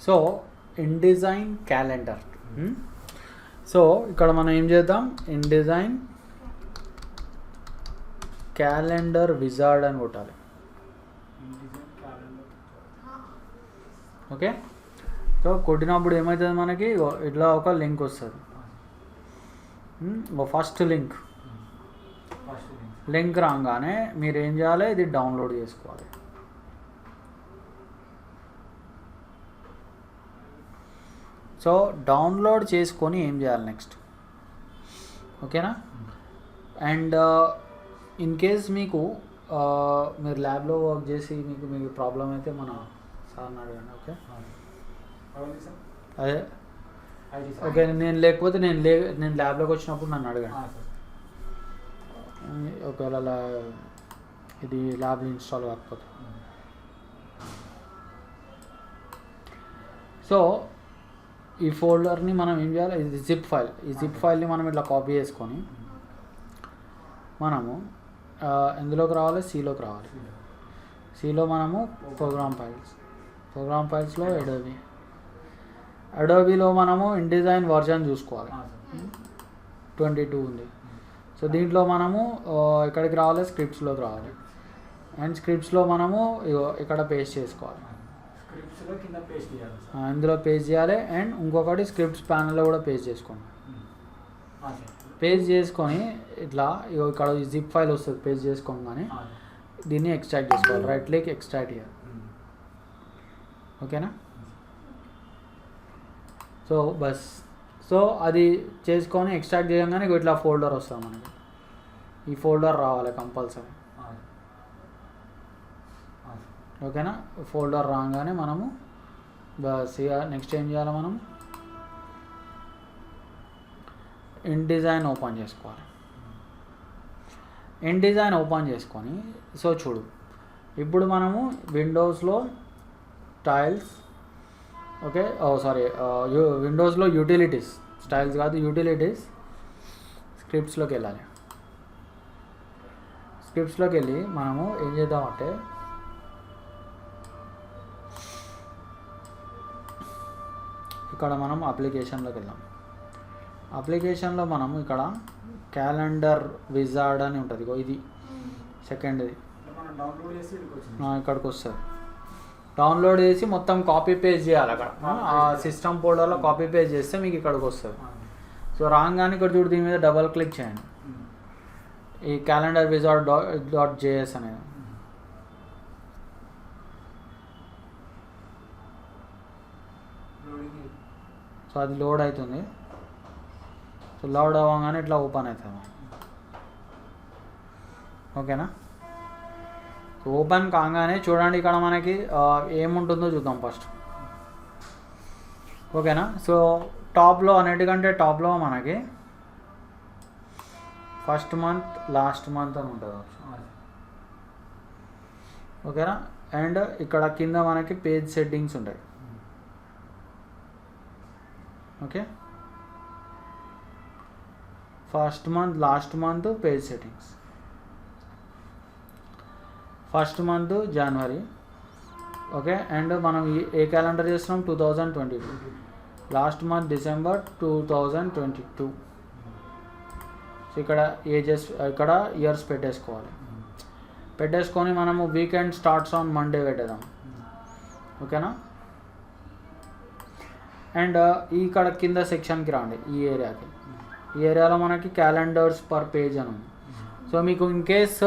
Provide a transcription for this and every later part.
So InDesign calendar. So ఇక్కడ మనం ఏం చేద్దాం, InDesign క్యాలెండర్ విజార్డ్ అని కొట్టాలి. ఓకే, సో కొట్టినప్పుడు ఏమవుతుంది, మనకి ఇట్లా ఒక లింక్ వస్తుంది. ఫస్ట్ లింక్ రాగానే మీరు ఏం చేయాలి, ఇది డౌన్లోడ్ చేసుకోవాలి. సో డౌన్లోడ్ చేసుకొని ఏం చేయాలి నెక్స్ట్, ఓకేనా. అండ్ ఇన్ కేస్ మీకు మీరు ల్యాబ్లో వర్క్ చేసి మీకు ప్రాబ్లం అయితే మన సార్ని అడగండి. ఓకే, అదే ఓకే, లేకపోతే నేను ల్యాబ్లోకి వచ్చినప్పుడు నన్ను అడగండి. ఒకవేళ ఇది ల్యాబ్లో ఇన్స్టాల్ కాకపోతే. సో ఈ ఫోల్డర్ని మనం ఏం చేయాలి, ఇది జిప్ ఫైల్. ఈ జిప్ ఫైల్ని మనం ఇట్లా కాపీ చేసుకొని మనము ఎందులోకి రావాలి, సిలోకి రావాలి. సిలో మనము ప్రోగ్రామ్ ఫైల్స్లో అడోబీలో మనము InDesign వర్జన్ చూసుకోవాలి, 22 ఉంది. సో దీంట్లో మనము ఇక్కడికి రావాలి, స్క్రిప్ట్స్లోకి రావాలి. అండ్ స్క్రిప్ట్స్లో మనము ఇక్కడ పేస్ట్ చేసుకోవాలి, ఇందులో పేస్ట్ చేయాలి. అండ్ ఇంకొకటి స్క్రిప్ట్స్ ప్యానల్లో కూడా పేస్ట్ చేసుకోండి. పేస్ట్ చేసుకొని ఇట్లా ఇక్కడ జిప్ ఫైల్ వస్తుంది, పేస్ట్ చేసుకోగానే దీన్ని ఎక్స్ట్రాక్ట్ చేసుకోవాలి. రైట్ క్లిక్, ఎక్స్ట్రాక్ట్ చేయాలి. ఓకేనా. సో బస్, సో అది చేసుకొని ఎక్స్ట్రాక్ట్ చేయగానే ఇట్లా ఫోల్డర్ వస్తుంది మనకి. ఈ ఫోల్డర్ రావాలి కంపల్సరీ, ఓకేనా. ఫోల్డర్ రాగానే మనము బస్ నెక్స్ట్ ఏం చేయాలి, మనం InDesign ఓపెన్ చేసుకోవాలి. InDesign ఓపెన్ చేసుకొని సో చూడు, ఇప్పుడు మనము విండోస్లో స్టైల్స్, ఓకే సారీ విండోస్లో యూటిలిటీస్, స్టైల్స్ కాదు యూటిలిటీస్, స్క్రిప్ట్స్లోకి వెళ్ళాలి. స్క్రిప్ట్స్లోకి వెళ్ళి మనము ఏం చేద్దామంటే ఇక్కడ మనం అప్లికేషన్లోకి వెళ్దాం. అప్లికేషన్లో మనం ఇక్కడ క్యాలెండర్ విజార్డ్ అని ఉంటుంది, ఇది సెకండ్ది. ఇక్కడికి వస్తుంది, డౌన్లోడ్ చేసి మొత్తం కాపీ పేస్ట్ చేయాలి. అక్కడ ఆ సిస్టమ్ ఫోల్డర్లో కాపీ పేస్ట్ చేస్తే మీకు ఇక్కడికి వస్తుంది. సో రాగానే ఇక్కడ చూడు, దీని మీద డబల్ క్లిక్ చేయండి, ఈ క్యాలెండర్ విజార్డ్ .js అనేది. సో అది లోడ్ అవుతుంది. సో లోడ్ అవ్వగానే ఇట్లా ఓపెన్ అవుతుంది, ఓకేనా. ఓపెన్ కాగానే చూడండి, ఇక్కడ మనకి ఏముంటుందో చూద్దాం ఫస్ట్, ఓకేనా. సో టాప్లో అన్నిటికంటే టాప్లో మనకి ఫస్ట్ మంత్, లాస్ట్ మంత్ అని ఉంటుంది ఆప్షన్, ఓకేనా. అండ్ ఇక్కడ కింద మనకి పేజ్ సెట్టింగ్స్ ఉంటాయి, okay. First month, last month, page settings. First month January, okay. And మనం ఏ క్యాలెండర్ చేస్తున్నాం, 2022. Last month December 2022. సో ఇక్కడ ఏజెస్, ఇక్కడ ఇయర్స్ పెట్టేసుకొని మనము వీకెండ్ స్టార్ట్స్ ఆన్ మండే పెట్టేద్దాం, ఓకేనా. అండ్ ఇక్కడ కింద సెక్షన్కి రండి, ఈ ఏరియాలో మనకి క్యాలెండర్స్ పర్ పేజ్ అని ఉంది. సో మీకు ఇన్ కేస్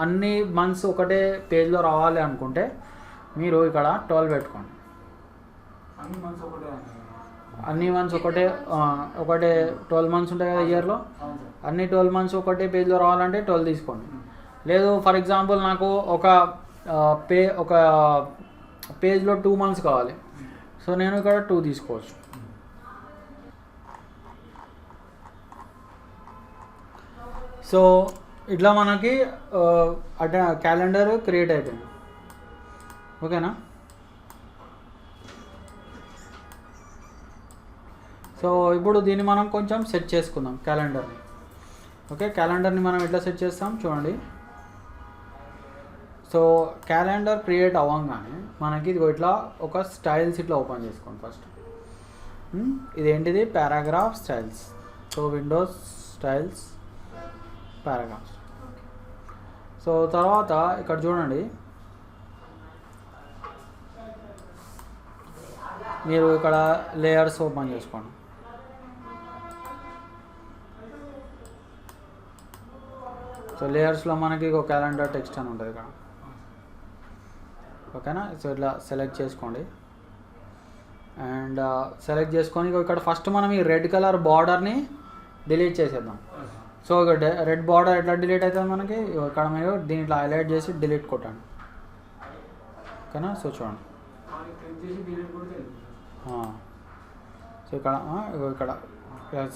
అన్ని మంత్స్ ఒకటే పేజ్లో రావాలి అనుకుంటే మీరు ఇక్కడ 12 పెట్టుకోండి. అన్ని మంత్స్ ఒకటే 12 మంత్స్ ఉంటాయి కదా ఇయర్లో, అన్ని 12 మంత్స్ ఒకటే పేజ్లో రావాలంటే 12 తీసుకోండి. లేదు ఫర్ ఎగ్జాంపుల్ నాకు ఒక పేజ్లో 2 మంత్స్ కావాలి, సో నేను ఇక్కడ 2 తీసుకోవచ్చు. సో ఇట్లా మనకి క్యాలెండర్ క్రియేట్ అయిపోయింది, ఓకేనా. సో ఇప్పుడు దీన్ని మనం కొంచెం సెట్ చేసుకుందాం క్యాలెండర్ని, ఓకే. క్యాలెండర్ని మనం ఎట్లా సెట్ చేస్తాం చూడండి. సో క్యాలెండర్ క్రియేట్ అవ్వగానే మనకి ఇది ఇట్లా ఒక స్టైల్స్ ఇట్లా ఓపెన్ చేసుకోండి ఫస్ట్. ఇదేంటిది paragraph styles. So Windows styles paragraphs. So తర్వాత ఇక్కడ చూడండి, మీరు ఇక్కడ లేయర్స్ ఓపెన్ చేసుకోండి. సో లేయర్స్లో మనకి ఒక క్యాలెండర్ టెక్స్ట్ అని ఉంటుంది ఇక్కడ. ఓకేనా. సో ఇట్లా సెలెక్ట్ చేసుకోండి. అండ్ సెలెక్ట్ చేసుకొని ఇక్కడ ఫస్ట్ మనం ఈ రెడ్ కలర్ బార్డర్ని డిలీట్ చేసేద్దాం. సో ఇక్కడ రెడ్ బార్డర్ ఎట్లా డిలీట్ అవుతుంది మనకి, ఇక్కడ మీరు దీన్ని ఇట్లా హైలైట్ చేసి డిలీట్ కొట్టండి. ఓకేనా. సో చూడండి, సో ఇక్కడ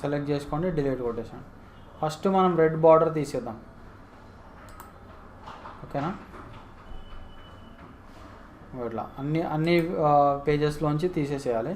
సెలెక్ట్ చేసుకోండి, డిలీట్ కొట్టేసాను. ఫస్ట్ మనం రెడ్ బార్డర్ తీసేద్దాం. ఓకేనా. ఇట్లా అన్ని పేజెస్లోంచి తీసేసేయాలి.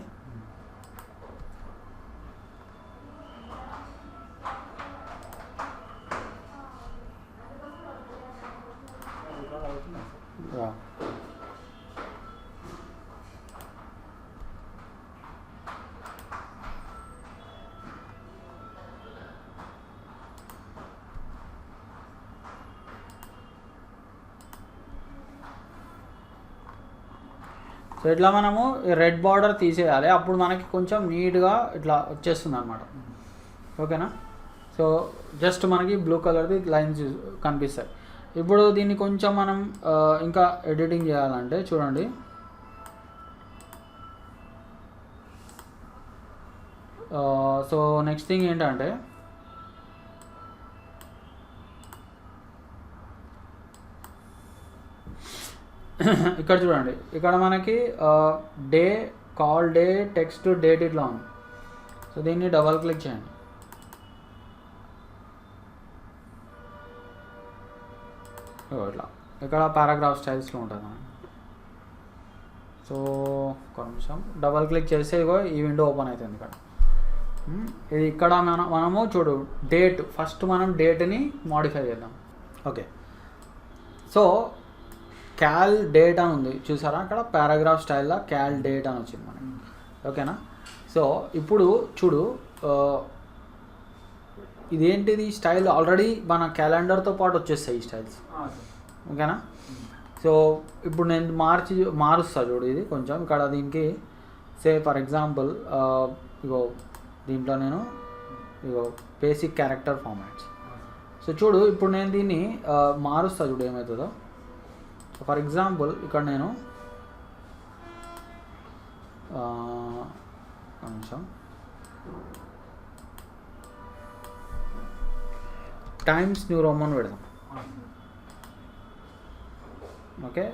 సో ఇట్లా మనము రెడ్ బార్డర్ తీసేయాలి, అప్పుడు మనకి కొంచెం నీట్గా ఇట్లా వచ్చేస్తుంది అనమాట. ఓకేనా. సో జస్ట్ మనకి బ్లూ కలర్ది లైన్స్ కనిపిస్తాయి. ఇప్పుడు దీన్ని కొంచెం మనం ఇంకా ఎడిటింగ్ చేయాలంటే చూడండి, సో నెక్స్ట్ థింగ్ ఏంటంటే ఇక్కడ చూడండి, ఇక్కడ మనకి day, call day, text, date ఇట్లా ఉంది. సో దీన్ని డబల్ క్లిక్ చేయండి. ఇట్లా ఇక్కడ పారాగ్రాఫ్ స్టైల్స్లో ఉంటుంది మనకి. సో ఒక నిమిషం డబల్ క్లిక్ చేస్తే ఇగో ఈ విండో ఓపెన్ అవుతుంది ఇక్కడ. ఇది ఇక్కడ మనము చూడు డేట్, ఫస్ట్ మనం డేట్ని మాడిఫై చేద్దాం. ఓకే. సో క్యాల్ డేట్ అని ఉంది చూసారా, అక్కడ పారాగ్రాఫ్ స్టైల్లో క్యాల్ డేట్ అని వచ్చింది మనకి. ఓకేనా. సో ఇప్పుడు చూడు, ఇదేంటిది స్టైల్ ఆల్రెడీ మన క్యాలెండర్తో పాటు వచ్చేస్తాయి ఈ స్టైల్స్. ఓకేనా. సో ఇప్పుడు నేను మారుస్తా చూడు, ఇది కొంచెం ఇక్కడ దీనికి సే ఫర్ ఎగ్జాంపుల్ ఇగో దీంట్లో నేను ఇగో బేసిక్ క్యారెక్టర్ ఫార్మాట్స్. సో చూడు ఇప్పుడు నేను దీన్ని మారుస్తా చూడు ఏమవుతుందో. ఫర్ ఎగ్జాంపుల్ ఇక్కడ నేను కొంచెం టైమ్స్ న్యూ రోమన్ పెడదాం. ఓకే.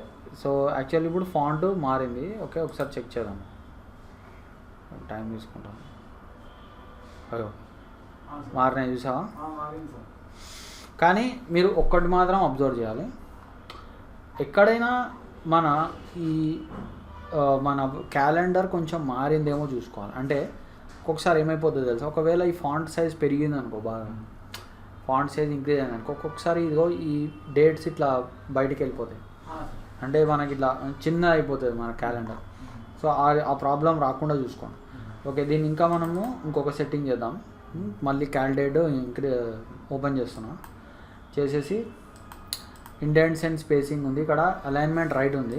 సో యాక్చువల్లీ ఇప్పుడు ఫాంట్ మారింది. ఓకే, ఒకసారి చెక్ చేద్దాం. టైం తీసుకుంటాం. అయ్యో మారినాయి చూసావా. కానీ మీరు ఒక్కటి మాత్రం అబ్జర్వ్ చేయాలి, ఎక్కడైనా మన క్యాలెండర్ కొంచెం మారిందేమో చూసుకోవాలి. అంటే ఒక్కొక్కసారి ఏమైపోతుందో తెలుసా, ఒకవేళ ఈ ఫాంట్ సైజ్ పెరిగింది అనుకో, బాగా ఫాంట్ సైజ్ ఇంక్రీజ్ అయింది అనుకో, ఒక్కొక్కసారి ఇదిగో ఈ డేట్స్ ఇట్లా బయటికి వెళ్ళిపోతాయి. అంటే మనకి ఇట్లా చిన్న అయిపోతుంది మన క్యాలెండర్. సో ఆ ప్రాబ్లం రాకుండా చూసుకోండి. ఓకే, దీన్ని ఇంకా మనము ఇంకొక సెట్టింగ్ చేద్దాం. మళ్ళీ క్యాలెండర్ ఓపెన్ చేస్తున్నా, చేసేసి ఇండెంట్స్ అండ్ స్పేసింగ్ ఉంది, ఇక్కడ అలైన్మెంట్ రైట్ ఉంది.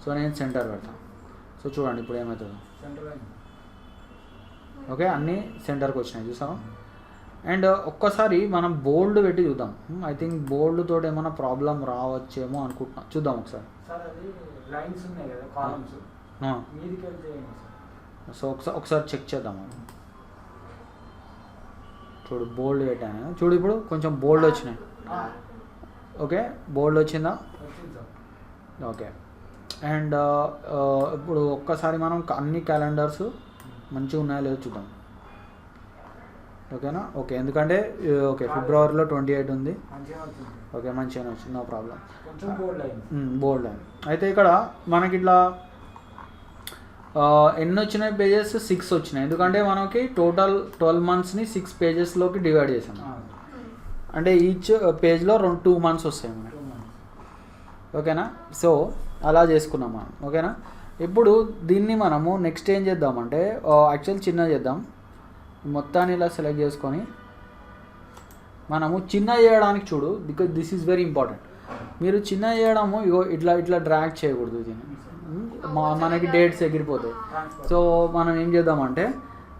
సో నేను సెంటర్ పెడతాను. సో చూడండి ఇప్పుడు ఏమవుతుందో. ఓకే, అన్నీ సెంటర్కి వచ్చినాయి చూసావా. అండ్ ఒక్కసారి మనం బోల్డ్ పెట్టి చూద్దాం. ఐ థింక్ బోల్డ్ తోటి ఏమైనా ప్రాబ్లం రావచ్చేమో అనుకుంటున్నా, చూద్దాం ఒకసారి. సో ఒకసారి చెక్ చేద్దాం. చూడు బోల్డ్ పెట్టాను, చూడు ఇప్పుడు కొంచెం బోల్డ్ వచ్చినాయి. ఓకే, బోల్డ్ వచ్చిందా. ఓకే. అండ్ ఇప్పుడు ఒక్కసారి మనం అన్ని క్యాలెండర్స్ మంచిగా ఉన్నాయో లేదో చూద్దాం. ఓకేనా. ఓకే, ఎందుకంటే ఓకే ఫిబ్రవరిలో 28 ఉంది. ఓకే, మంచిగానే వచ్చింది, నో ప్రాబ్లం. బోల్డ్ అయింది. అయితే ఇక్కడ మనకి ఇట్లా ఎన్ని వచ్చినాయి పేజెస్, 6 వచ్చినాయి. ఎందుకంటే మనకి టోటల్ 12 monthsని 6 pagesలోకి డివైడ్ చేసాం. అంటే ఈచ్ పేజ్లో 2 months వస్తాయి మనకి. ఓకేనా. సో అలా చేసుకున్నాం మనం. ఓకేనా. ఇప్పుడు దీన్ని మనము నెక్స్ట్ ఏం చేద్దామంటే యాక్చువల్ చిన్న చేద్దాం. మొత్తాన్ని ఇలా సెలెక్ట్ చేసుకొని మనము చిన్న చేయడానికి చూడు, because this is very important. మీరు చిన్న చేయడము ఇగో ఇట్లా ఇట్లా డ్రాగ్ చేయకూడదు దీన్ని, మనకి డేట్స్ ఎగిరిపోతాయి. సో మనం ఏం చేద్దామంటే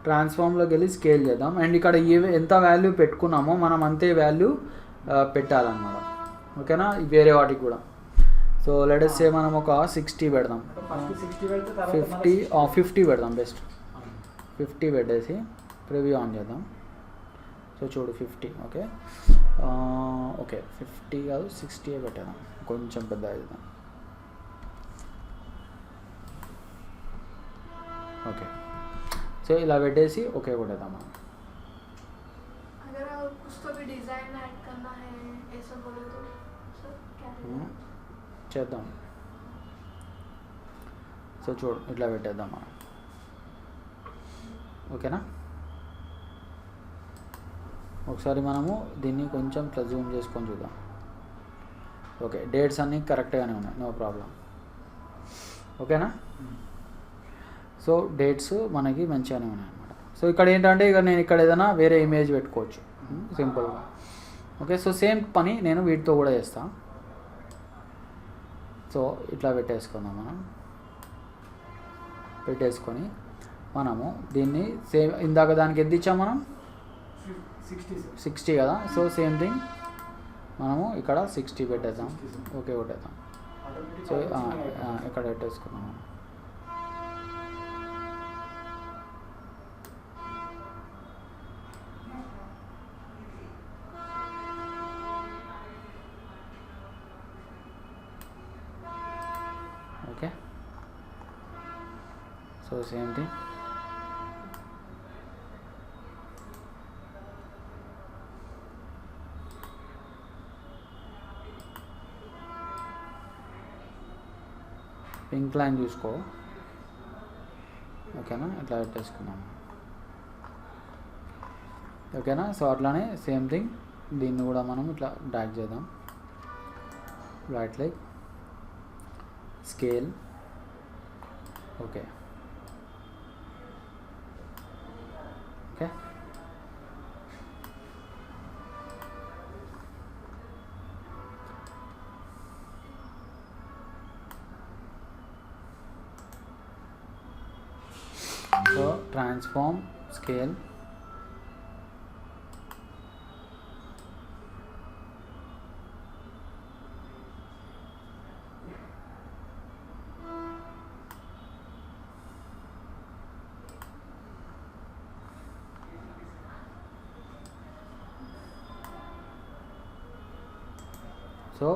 ట్రాన్స్ఫార్మ్లోకి వెళ్ళి స్కేల్ చేద్దాం. అండ్ ఇక్కడ ఎంత వాల్యూ పెట్టుకున్నామో మనం అంతే వాల్యూ పెట్టాలన్నమాట. ఓకేనా, వేరే వాటికి కూడా. సో లెట్ us సే మనం ఒక 60 పెడదాం, 50 పెడదాం బెస్ట్. 50 పెట్టేసి ప్రివ్యూ ఆన్ చేద్దాం. సో చూడు 50. ఓకే ఓకే 50 కాదు 60 పెట్టేద్దాం, కొంచెం పెద్ద చేద్దాం. ఓకే సో ఇలా పెట్టేసి ఓకే కొట్టేద్దాం మనం. చేద్దాం. సో చూడు ఇట్లా పెట్టేద్దాం మనం. ఓకేనా. ఒకసారి మనము దీన్ని కొంచెం ఇట్లా జూమ్ చేసుకొని చూద్దాం. ఓకే డేట్స్ అన్నీ కరెక్ట్గానే ఉన్నాయి, నో ప్రాబ్లం. ఓకేనా. సో డేట్స్ మనకి మంచిగానే ఉన్నాయి అన్నమాట. సో ఇక్కడ ఏంటంటే ఇక నేను ఇక్కడ ఏదైనా వేరే ఇమేజ్ పెట్టుకోవచ్చు సింపుల్గా. ఓకే సో సేమ్ పని నేను వీటితో కూడా చేస్తాను. సో ఇట్లా పెట్టేసుకుందాం మనం. పెట్టేసుకొని మనము దీన్ని సేమ్ ఇందాక దానికి ఎంత ఇచ్చాం మనం 60 కదా. సో సేమ్ థింగ్ మనము ఇక్కడ 60 పెట్టేద్దాం. ఓకే కొట్టేద్దాం. సో ఇక్కడ పెట్టేసుకున్నాము. Okay so same thing pink line చూసుకో. ఓకేనా ఇట్లా పెట్టేసుకున్నాము. ఓకేనా. సో అట్లానే సేమ్ థింగ్ దీన్ని కూడా మనం ఇట్లా డ్రాగ్ చేద్దాం. Right like scale. Okay okay so transform scale. So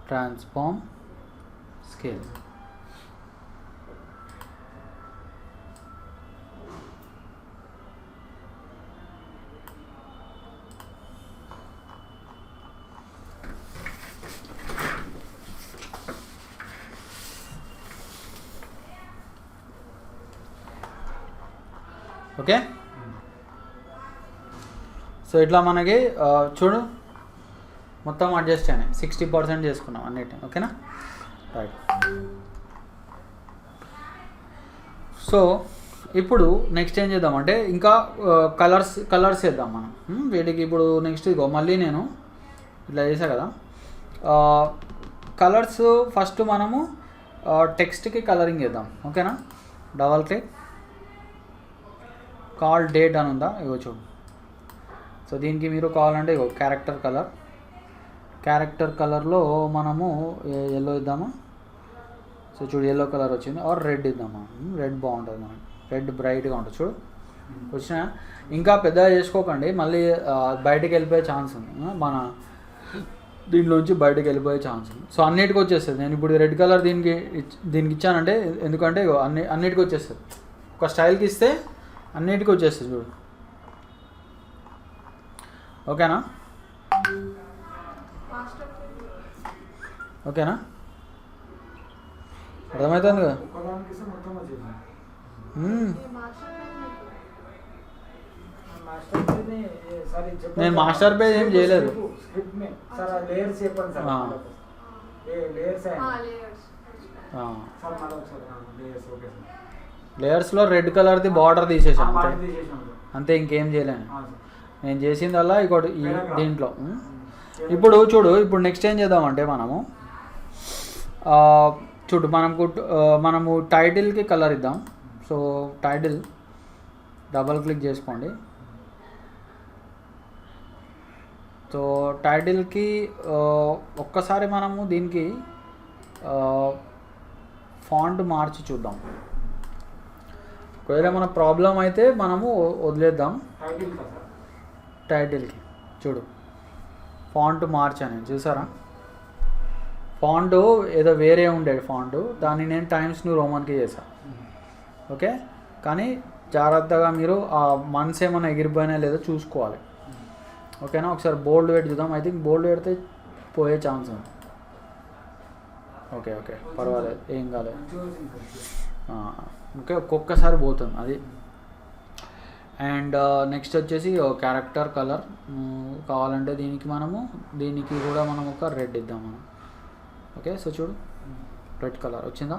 transform scale. Okay so ఇట్లా మనకి చూడు మొత్తం అడ్జస్ట్ అయినాయి. 60% చేసుకున్నాం అన్నిటి. ఓకేనా రైట్. సో ఇప్పుడు నెక్స్ట్ ఏం చేద్దామంటే ఇంకా కలర్స్ వేద్దాం మనం వీటికి. ఇప్పుడు నెక్స్ట్ ఇదిగో మళ్ళీ నేను ఇట్లా చేసా కదా కలర్స్. ఫస్ట్ మనము టెక్స్ట్కి కలరింగ్ చేద్దాం. ఓకేనా. డబల్ క్లిక్, కాల్ డేట్ అని ఉందా ఇగో చూడు. సో దీనికి మీరు కావాలంటే ఇగో క్యారెక్టర్ కలర్లో మనము ఎల్లో ఇద్దామా. సో చూడు ఎల్లో కలర్ వచ్చింది. ఆర్ రెడ్ ఇద్దామా. రెడ్ బాగుంటుంది మనకి, రెడ్ బ్రైట్గా ఉంటుంది చూడు వచ్చిన. ఇంకా పెద్దగా చేసుకోకండి, మళ్ళీ బయటకు వెళ్ళిపోయే ఛాన్స్ ఉంది. మన దీంట్లోంచి బయటకు వెళ్ళిపోయే ఛాన్స్ ఉంది. సో అన్నిటికి వచ్చేస్తుంది. నేను ఇప్పుడు రెడ్ కలర్ దీనికి ఇచ్చానంటే ఎందుకంటే అన్నిటికి వచ్చేస్తుంది. ఒక స్టైల్కి ఇస్తే అన్నిటికీ వచ్చేస్తుంది చూడు. ఓకేనా. ఓకేనా అర్థమవుతుంది కదా. నేను మాస్టర్ పేజ్ ఏం చేయలేదు. లేయర్స్ లేయర్స్ సార్ మళ్ళీ ఒకసారి లేయర్స్ ఓకే సార్ లేయర్స్లో రెడ్ కలర్ది బార్డర్ తీసేసాను అంతే, బాగా తీసేసాం సార్ అంతే ఇంకేం చేయలేను. సార్ నేను చేసిందల్లా ఇంకోటి ఈ దీంట్లో. ఇప్పుడు చూడు, ఇప్పుడు నెక్స్ట్ ఏం చేద్దామంటే మనము చూడు మనము టైటిల్కి కలర్ ఇద్దాం. సో టైటిల్ డబల్ క్లిక్ చేసుకోండి. సో టైటిల్కి ఒక్కసారి మనము దీనికి ఫాంట్ మార్చి చూద్దాం. ఒకవేళ మన ప్రాబ్లం అయితే మనము వదిలేద్దాం. టైటిల్ కదా సార్ టైటిల్కి చూడు ఫాంట్ మార్చాను, చూసారా? ఫాంట్ ఏదో వేరే ఉండేది ఫాంట్, దాన్ని నేను టైమ్స్ న్యూ రోమన్కి చేశాను. ఓకే, కానీ జాగ్రత్తగా మీరు ఆ మన్స్ ఏమైనా ఎగిరిపోయినా లేదో చూసుకోవాలి. ఓకేనా? ఒకసారి బోల్డ్ పెట్టి చూద్దాం. ఐ థింక్ బోల్డ్ పెడితే పోయే ఛాన్స్ ఉంది. ఓకే ఓకే పర్వాలేదు, ఏం కాలేదు. ఓకే, ఒక్కొక్కసారి పోతుంది అది. అండ్ నెక్స్ట్ వచ్చేసి క్యారెక్టర్ కలర్ కావాలంటే దీనికి కూడా మనం ఒక రెడ్ ఇద్దాం మనం. ఓకే, సో చూడు రెడ్ కలర్ వచ్చిందా?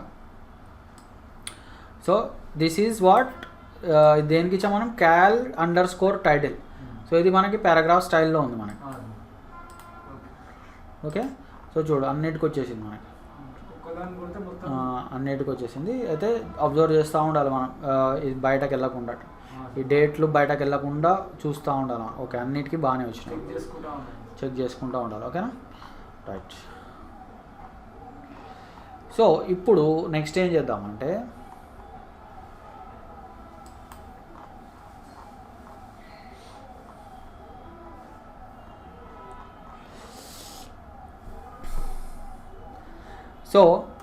సో దిస్ ఈజ్ వాట్ దేనికి ఇచ్చాం మనం, cal__ టైటిల్. సో ఇది మనకి పారాగ్రాఫ్ స్టైల్లో ఉంది మనకి. ఓకే, సో చూడు అన్నిటికి వచ్చేసింది మనకి, అన్నిటికి వచ్చేసింది. అయితే అబ్జర్వ్ చేస్తూ ఉండాలి మనం, ఇది బయటకు వెళ్ళకుండా, ఈ డేట్లు బయటకు వెళ్ళకుండా చూస్తూ ఉండాలి. ఓకే, అన్నిటికీ బాగానే వచ్చినాయి, చెక్ చేసుకుంటూ ఉండాలి. ఓకేనా? రైట్. సో ఇప్పుడు నెక్స్ట్ ఏం చేద్దామంటే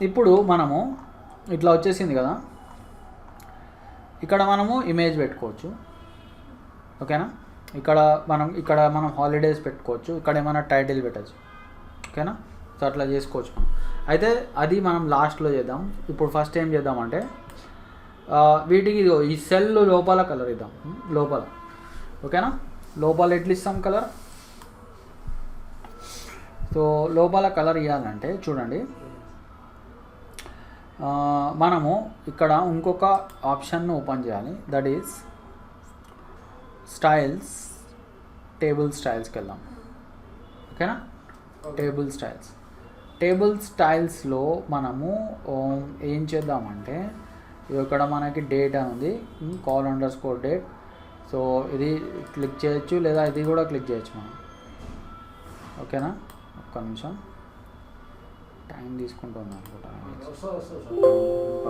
ఇప్పుడు మనము ఇట్లా వచ్చేసింది కదా, ఇక్కడ మనము ఇమేజ్ పెట్టుకోవచ్చు. ఓకేనా? ఇక్కడ మనం హాలిడేస్ పెట్టుకోవచ్చు, ఇక్కడ ఏమైనా టైటిల్ పెట్టచ్చు. ఓకేనా? సో అట్లా చేసుకోవచ్చు మనం. అయితే అది మనం లాస్ట్లో చేద్దాం. ఇప్పుడు ఫస్ట్ ఏం చేద్దామంటే వీటికి ఈ సెల్ లోపల కలర్ ఇద్దాం, లోపల. ఓకేనా? లోపల ఎట్లా ఇస్తాం కలర్? సో లోపల కలర్ ఇవ్వాలంటే చూడండి, మనము ఇక్కడ ఇంకొక ఆప్షన్ను ఓపెన్ చేయాలి. దట్ ఈస్ స్టైల్స్, టేబుల్ స్టైల్స్కి వెళ్దాం. ఓకేనా? టేబుల్ స్టైల్స్లో మనము ఏం చేద్దామంటే ఇక్కడ మనకి డేట్ అని ఉంది, call__ date. సో ఇది క్లిక్ చేయొచ్చు, లేదా ఇది కూడా క్లిక్ చేయొచ్చు మనం. ఓకేనా? ఒక్క నిమిషం, టైం తీసుకుంటున్నాను అనుకుంటా.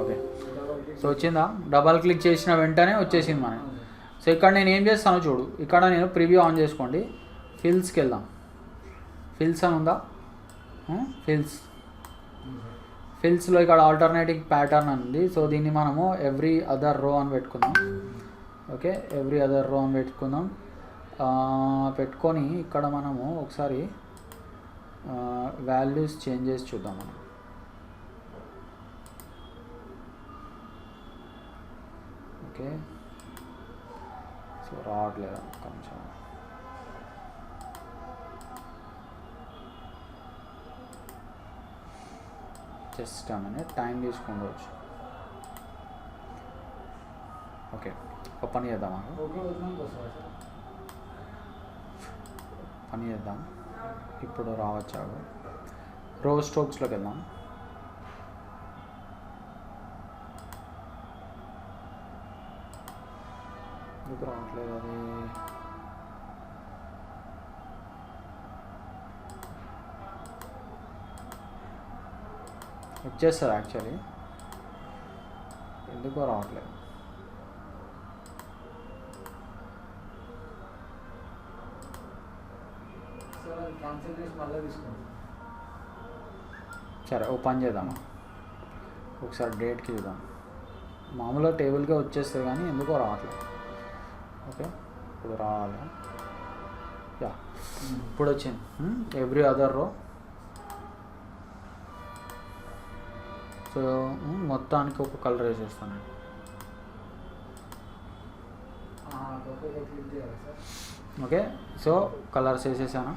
ఓకే, సో వచ్చిందా? డబల్ క్లిక్ చేసిన వెంటనే వచ్చేసింది మనకి. సో ఇక్కడ నేను ఏం చేస్తానో చూడు, ఇక్కడ నేను ప్రివ్యూ ఆన్ చేసుకోండి. ఫిల్స్కి వెళ్దాం. ఫిల్స్ అని ఉందా? ఫిల్స్లో ఇక్కడ ఆల్టర్నేటివ్ ప్యాటర్న్ అని ఉంది. సో దీన్ని మనము ఎవ్రీ అదర్ రో అని పెట్టుకుందాం. ఓకే, ఎవ్రీ అదర్ రో అని పెట్టుకుందాం. పెట్టుకొని ఇక్కడ మనము ఒకసారి వాల్యూస్ చేంజ్ చేసి చూద్దాం మనం. ఓకే, సో రావట్లేదు కొంచెం. జస్ట్ అనే టైం తీసుకోవచ్చు. ఓకే, ఒక పని చేద్దామా? పని చేద్దాం. ఇప్పుడు రావచ్చాడు, రో స్ట్రోక్స్లోకి వెళ్దాం. ఎందుకు రావట్లేదు అది? వచ్చేస్తుంది యాక్చువల్లీ, ఎందుకో రావట్లేదు. సరే, ఓ పని చేద్దామా, ఒకసారి డేట్కి చూద్దాం. మామూలుగా టేబుల్గా వచ్చేస్తుంది కానీ ఎందుకో రావట్లేదు. ఓకే, ఇప్పుడు రావాలి. యా, ఇప్పుడు వచ్చింది. ఎవ్రీ అదర్ రో. సో మొత్తానికి ఒక కలర్ వేసేస్తాను. ఓకే, సో కలర్స్ వేసేసాను.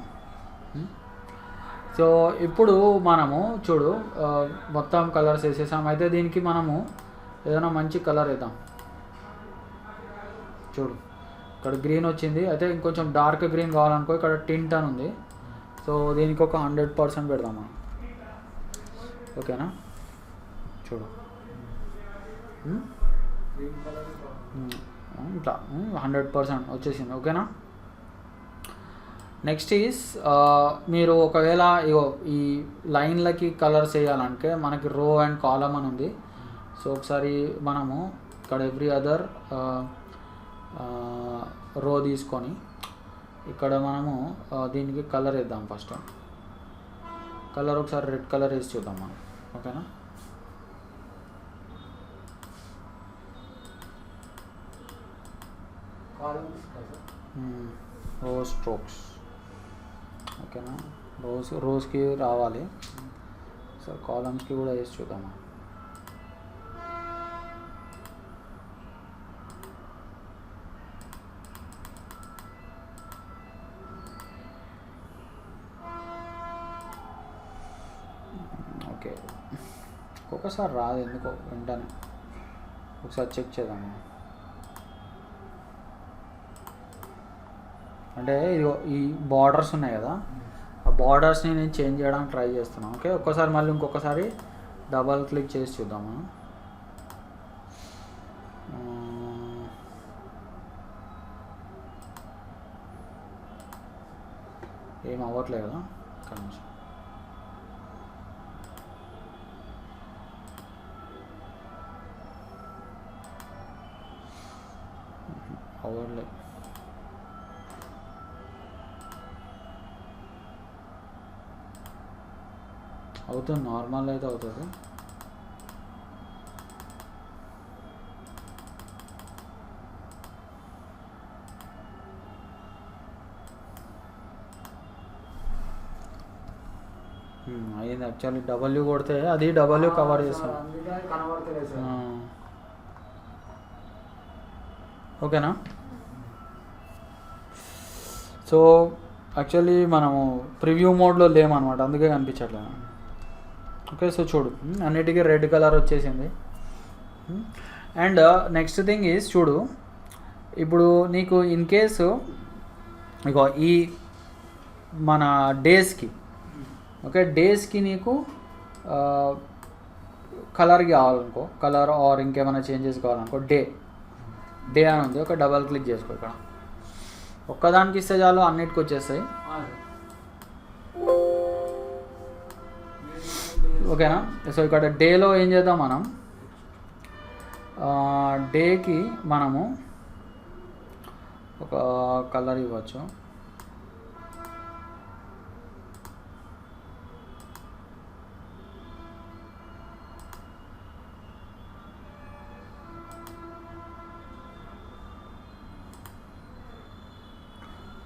సో ఇప్పుడు మనము చూడు మొత్తం కలర్స్ వేసేసాం. అయితే దీనికి మనము ఏదైనా మంచి కలర్ వేద్దాం. చూడు ఇక్కడ గ్రీన్ వచ్చింది. అయితే ఇంకొంచెం డార్క్ గ్రీన్ కావాలనుకో ఇక్కడ టింట్ అని ఉంది. సో దీనికి ఒక 100% పెడదాం మనం. ఓకేనా? చూడు గ్రీన్ కలర్ ఇట్లా 100% వచ్చేసింది. ఓకేనా? నెక్స్ట్ ఈజ్ మీరు ఒకవేళ ఈ లైన్లకి కలర్స్ వేయాలంటే మనకి రో అండ్ కాలమ్ అని ఉంది. సో ఒకసారి మనము ఇక్కడ ఎవ్రీ అదర్ రో తీసుకొని ఇక్కడ మనము దీనికి కలర్ వేద్దాం. ఫస్ట్ కలర్ ఒకసారి రెడ్ కలర్ వేసి చూద్దాం మనం. ఓకేనా? కాలమ్స్ రో స్ట్రోక్స్. ఓకేనా? రోజ్కి రావాలి. సార్ కాలమ్స్కి కూడా వేసి చూద్దామా. ఓకే, ఒక్కొక్కసారి రాదు ఎందుకో వెంటనే. ఒకసారి చెక్ చేద్దాము. అంటే ఇది ఈ బార్డర్స్ ఉన్నాయి కదా, ఆ బార్డర్స్ని నేను చేంజ్ చేయడానికి ట్రై చేస్తున్నాను. ఓకే, ఒక్కసారి మళ్ళీ ఇంకొకసారి డబల్ క్లిక్ చేసి చూద్దాము. ఏం అవ్వట్లేదు కదా, కొంచెం అవ్వట్లేదు. అవుతుంది, నార్మల్ అయితే అవుతుంది. అయింది. యాక్చువల్లీ డబ్ల్యూ కొడితే అది డబ్ల్యూ కవర్ చేస్తాను. కనబడతలేదు సార్. ఓకేనా? సో యాక్చువల్లీ మనము ప్రివ్యూ మోడ్లో లేమన్నమాట, అందుకే కనిపించట్లేదు. ఓకే, సో చూడు అన్నిటికీ రెడ్ కలర్ వచ్చేసింది. అండ్ నెక్స్ట్ థింగ్ ఈజ్ చూడు, ఇప్పుడు నీకు ఇన్ కేసు ఇగో ఈ మన డేస్కి, ఓకే డేస్కి నీకు కలర్ కావాలనుకో, కలర్ ఆర్ ఇంకేమైనా చేంజెస్ కావాలనుకో, డే అని ఉంది. ఒక డబల్ క్లిక్ చేసుకో. ఇక్కడ ఒక్కదానికి ఇస్తే చాలు అన్నిటికి వచ్చేస్తాయి. ఓకేనా? సో ఇక్కడ డేలో ఏం చేద్దాం మనం, డేకి మనము ఒక కలర్ ఇవ్వచ్చు.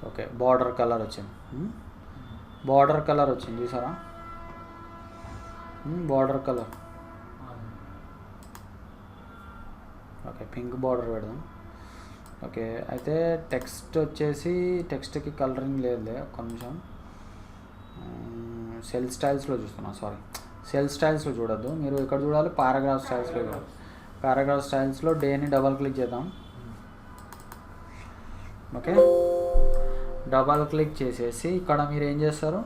ఓకే, బార్డర్ కలర్ వచ్చింది. బార్డర్ కలర్ వచ్చింది చూసారా, border colour. Okay, pink border పెడదాం. ఓకే, అయితే టెక్స్ట్ వచ్చేసి టెక్స్ట్కి కలరింగ్ లేదులే, ఒక్క నిమిషం. సెల్ స్టైల్స్లో చూస్తున్నా, సారీ సెల్ స్టైల్స్లో చూడొద్దు మీరు, ఇక్కడ చూడాలి పారాగ్రాఫ్ స్టైల్స్లో చూడాలి. పారాగ్రాఫ్ స్టైల్స్లో డేని డబల్ క్లిక్ చేద్దాం. ఓకే, డబల్ క్లిక్ చేసేసి ఇక్కడ మీరు ఏం చేస్తారు,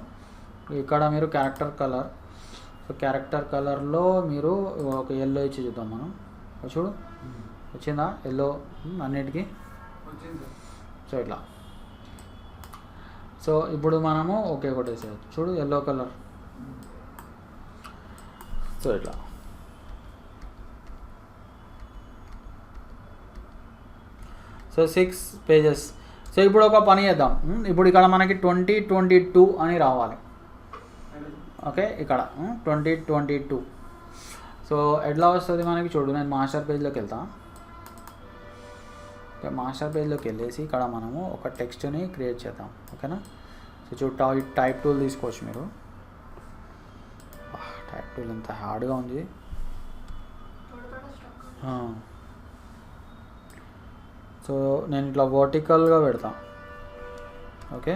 ఇక్కడ మీరు క్యారెక్టర్ కలర్, సో క్యారెక్టర్ కలర్లో మీరు ఒక ఎల్లో ఇచ్చి చూద్దాం మనం. చూడు వచ్చిందా ఎల్లో అన్నిటికీ. సో ఇట్లా, సో ఇప్పుడు మనము ఓకే కొట్టేసేయచ్చు. చూడు ఎల్లో కలర్. సో ఇట్లా సో 6 పేజెస్. సో ఇప్పుడు ఒక పని చేద్దాం. ఇప్పుడు ఇక్కడ మనకి 2022 అని రావాలి. ఓకే, ఇక్కడ 2022. సో ఎట్లా వస్తుంది మనకి చూడు, నేను మాస్టర్ పేజ్లోకి వెళ్తాను. ఓకే, మాస్టర్ పేజ్లోకి వెళ్ళేసి ఇక్కడ మనము ఒక టెక్స్ట్ని క్రియేట్ చేద్దాం. ఓకేనా? సో చూడు టైప్ టూల్ తీసుకోవచ్చు మీరు. టైప్ టూల్ ఎంత హార్డ్గా ఉంది. సో నేను ఇట్లా వర్టికల్గా పెడతా. ఓకే,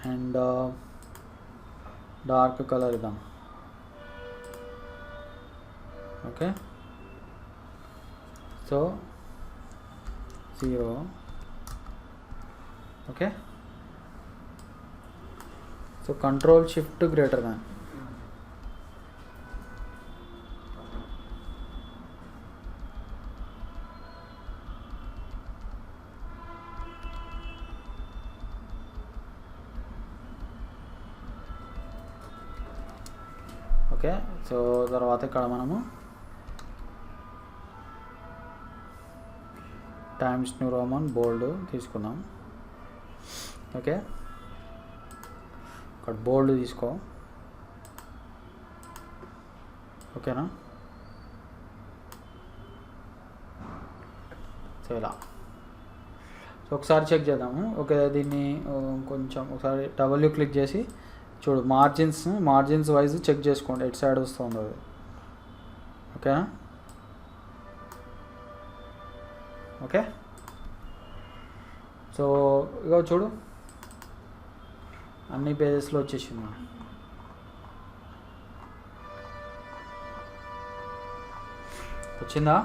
అండ్ డార్క్ కలర్ ఇద్దాం. Okay, so 0. Okay, so control shift greater than. Okay, so తర్వాత ఇక్కడ మనము టైమ్స్ న్యూ రోమన్ బోల్డ్ తీసుకుందాం. ఓకే, ఇక్కడ బోల్డ్ తీసుకో. ఓకేనా, సో ఇలా. సో ఒకసారి చెక్ చేద్దాము. ఓకే, దీన్ని కొంచెం ఒకసారి డబ్ల్యూ క్లిక్ చేసి చూడు, మార్జిన్స్ వైజ్ చెక్ చేసుకోండి ఎటు సైడ్ వస్తుందో అది. ఓకేనా, ఓకే, సో ఇక చూడు అన్ని పేజెస్లో వచ్చేసింది. వచ్చిందా?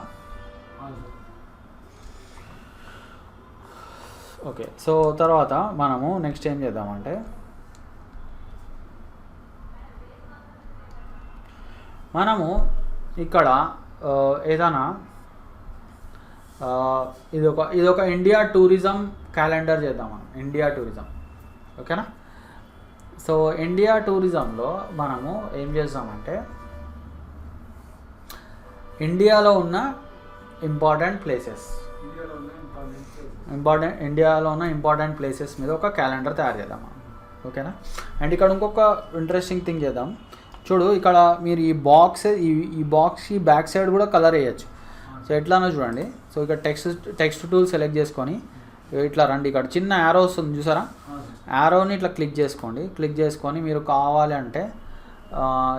ఓకే, సో తర్వాత మనము నెక్స్ట్ ఏం చేద్దామంటే మనము ఇక్కడ ఏదైనా ఇదొక ఇండియా టూరిజం క్యాలెండర్ చేద్దాం మనం. ఇండియా టూరిజం, ఓకేనా. సో ఇండియా టూరిజంలో మనము ఏం చేస్తామంటే ఇండియాలో ఉన్న ఇంపార్టెంట్ ప్లేసెస్ మీద ఒక క్యాలెండర్ తయారు చేద్దాం మనం. ఓకేనా, అండ్ ఇక్కడ ఇంకొక ఇంట్రెస్టింగ్ థింగ్ చేద్దాం. చూడు, ఇక్కడ మీరు ఈ బాక్స్ బ్యాక్ సైడ్ కూడా కలర్ వేయచ్చు. సో ఎట్లానో చూడండి. సో ఇక్కడ టెక్స్ట్ టూల్ సెలెక్ట్ చేసుకొని ఇట్లా రండి. ఇక్కడ చిన్న యారో వస్తుంది చూసారా, యారోని ఇట్లా క్లిక్ చేసుకోండి. క్లిక్ చేసుకొని మీరు కావాలి అంటే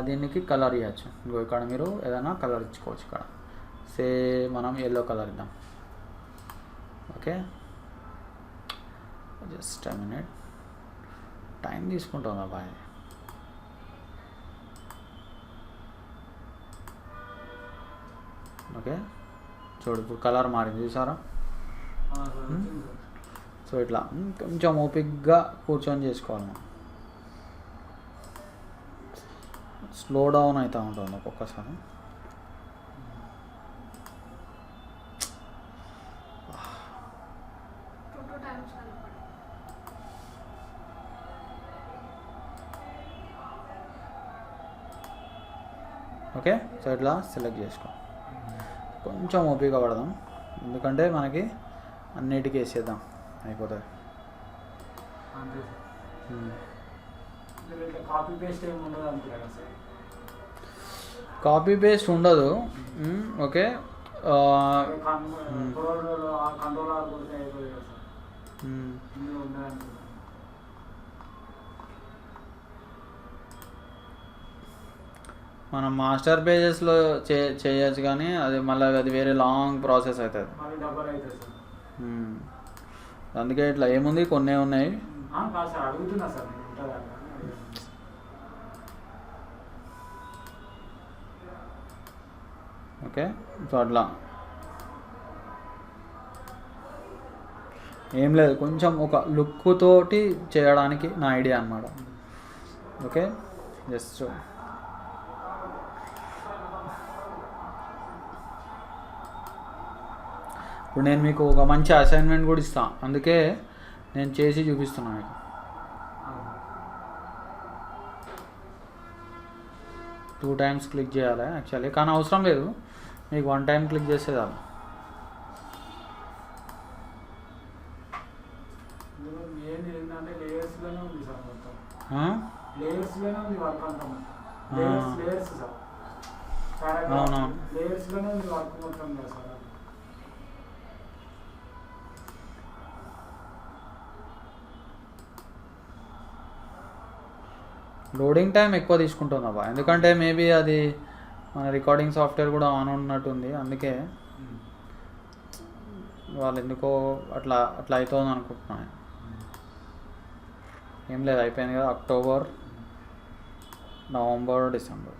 దీనికి కలర్ ఇవ్వచ్చు. ఇంకో ఇక్కడ మీరు ఏదైనా కలర్ ఇచ్చుకోవచ్చు. ఇక్కడ మనం ఎల్లో కలర్ ఇద్దాం. Okay, just a minute, time తీసుకుంటాం అబ్బాయి. ఓకే, చూడు ఇప్పుడు కలర్ మారింది చూసారా. సో ఇట్లా కొంచెం ఓపిక్గా కూర్చొని చేసుకోవాలి మనం. స్లో డౌన్ అవుతూ ఉంటుంది ఒక్కొక్కసారి. ఓకే, సో ఇట్లా సెలెక్ట్ చేసుకో. కొంచెం ఓపిక పడదాం, ఎందుకంటే మనకి అన్నిటికీ వేసేద్దాం అయిపోతుంది. కాపీ పేస్ట్ ఉండదు. ఓకే, మనం మాస్టర్ పేజెస్లో చేయొచ్చు, కానీ అది వేరే లాంగ్ ప్రాసెస్ అవుతుంది. అందుకే ఇట్లా ఏముంది, కొన్ని ఉన్నాయి. ఓకే, సో అట్లా ఏం లేదు, కొంచెం ఒక లుక్ తోటి చేయడానికి నా ఐడియా అన్నమాట. ఓకే, జస్ట్ ఇప్పుడు నేను మీకు ఒక మంచి అసైన్మెంట్ కూడా ఇస్తాను, అందుకే నేను చేసి చూపిస్తున్నాను మీకు. 2 times క్లిక్ చేయాలి యాక్చువల్లీ, కానీ అవసరం లేదు, మీకు 1 time క్లిక్ చేస్తే చాలు. అవునవును, లోడింగ్ టైం ఎక్కువ తీసుకుంటుంది అబ్బా, ఎందుకంటే మేబీ అది మన రికార్డింగ్ సాఫ్ట్వేర్ కూడా ఆన్ ఉన్నట్టుంది, అందుకే వాళ్ళు ఎందుకో అట్లా అవుతుంది అనుకుంటున్నాను. ఏం లేదు, అయిపోయింది కదా. October November December.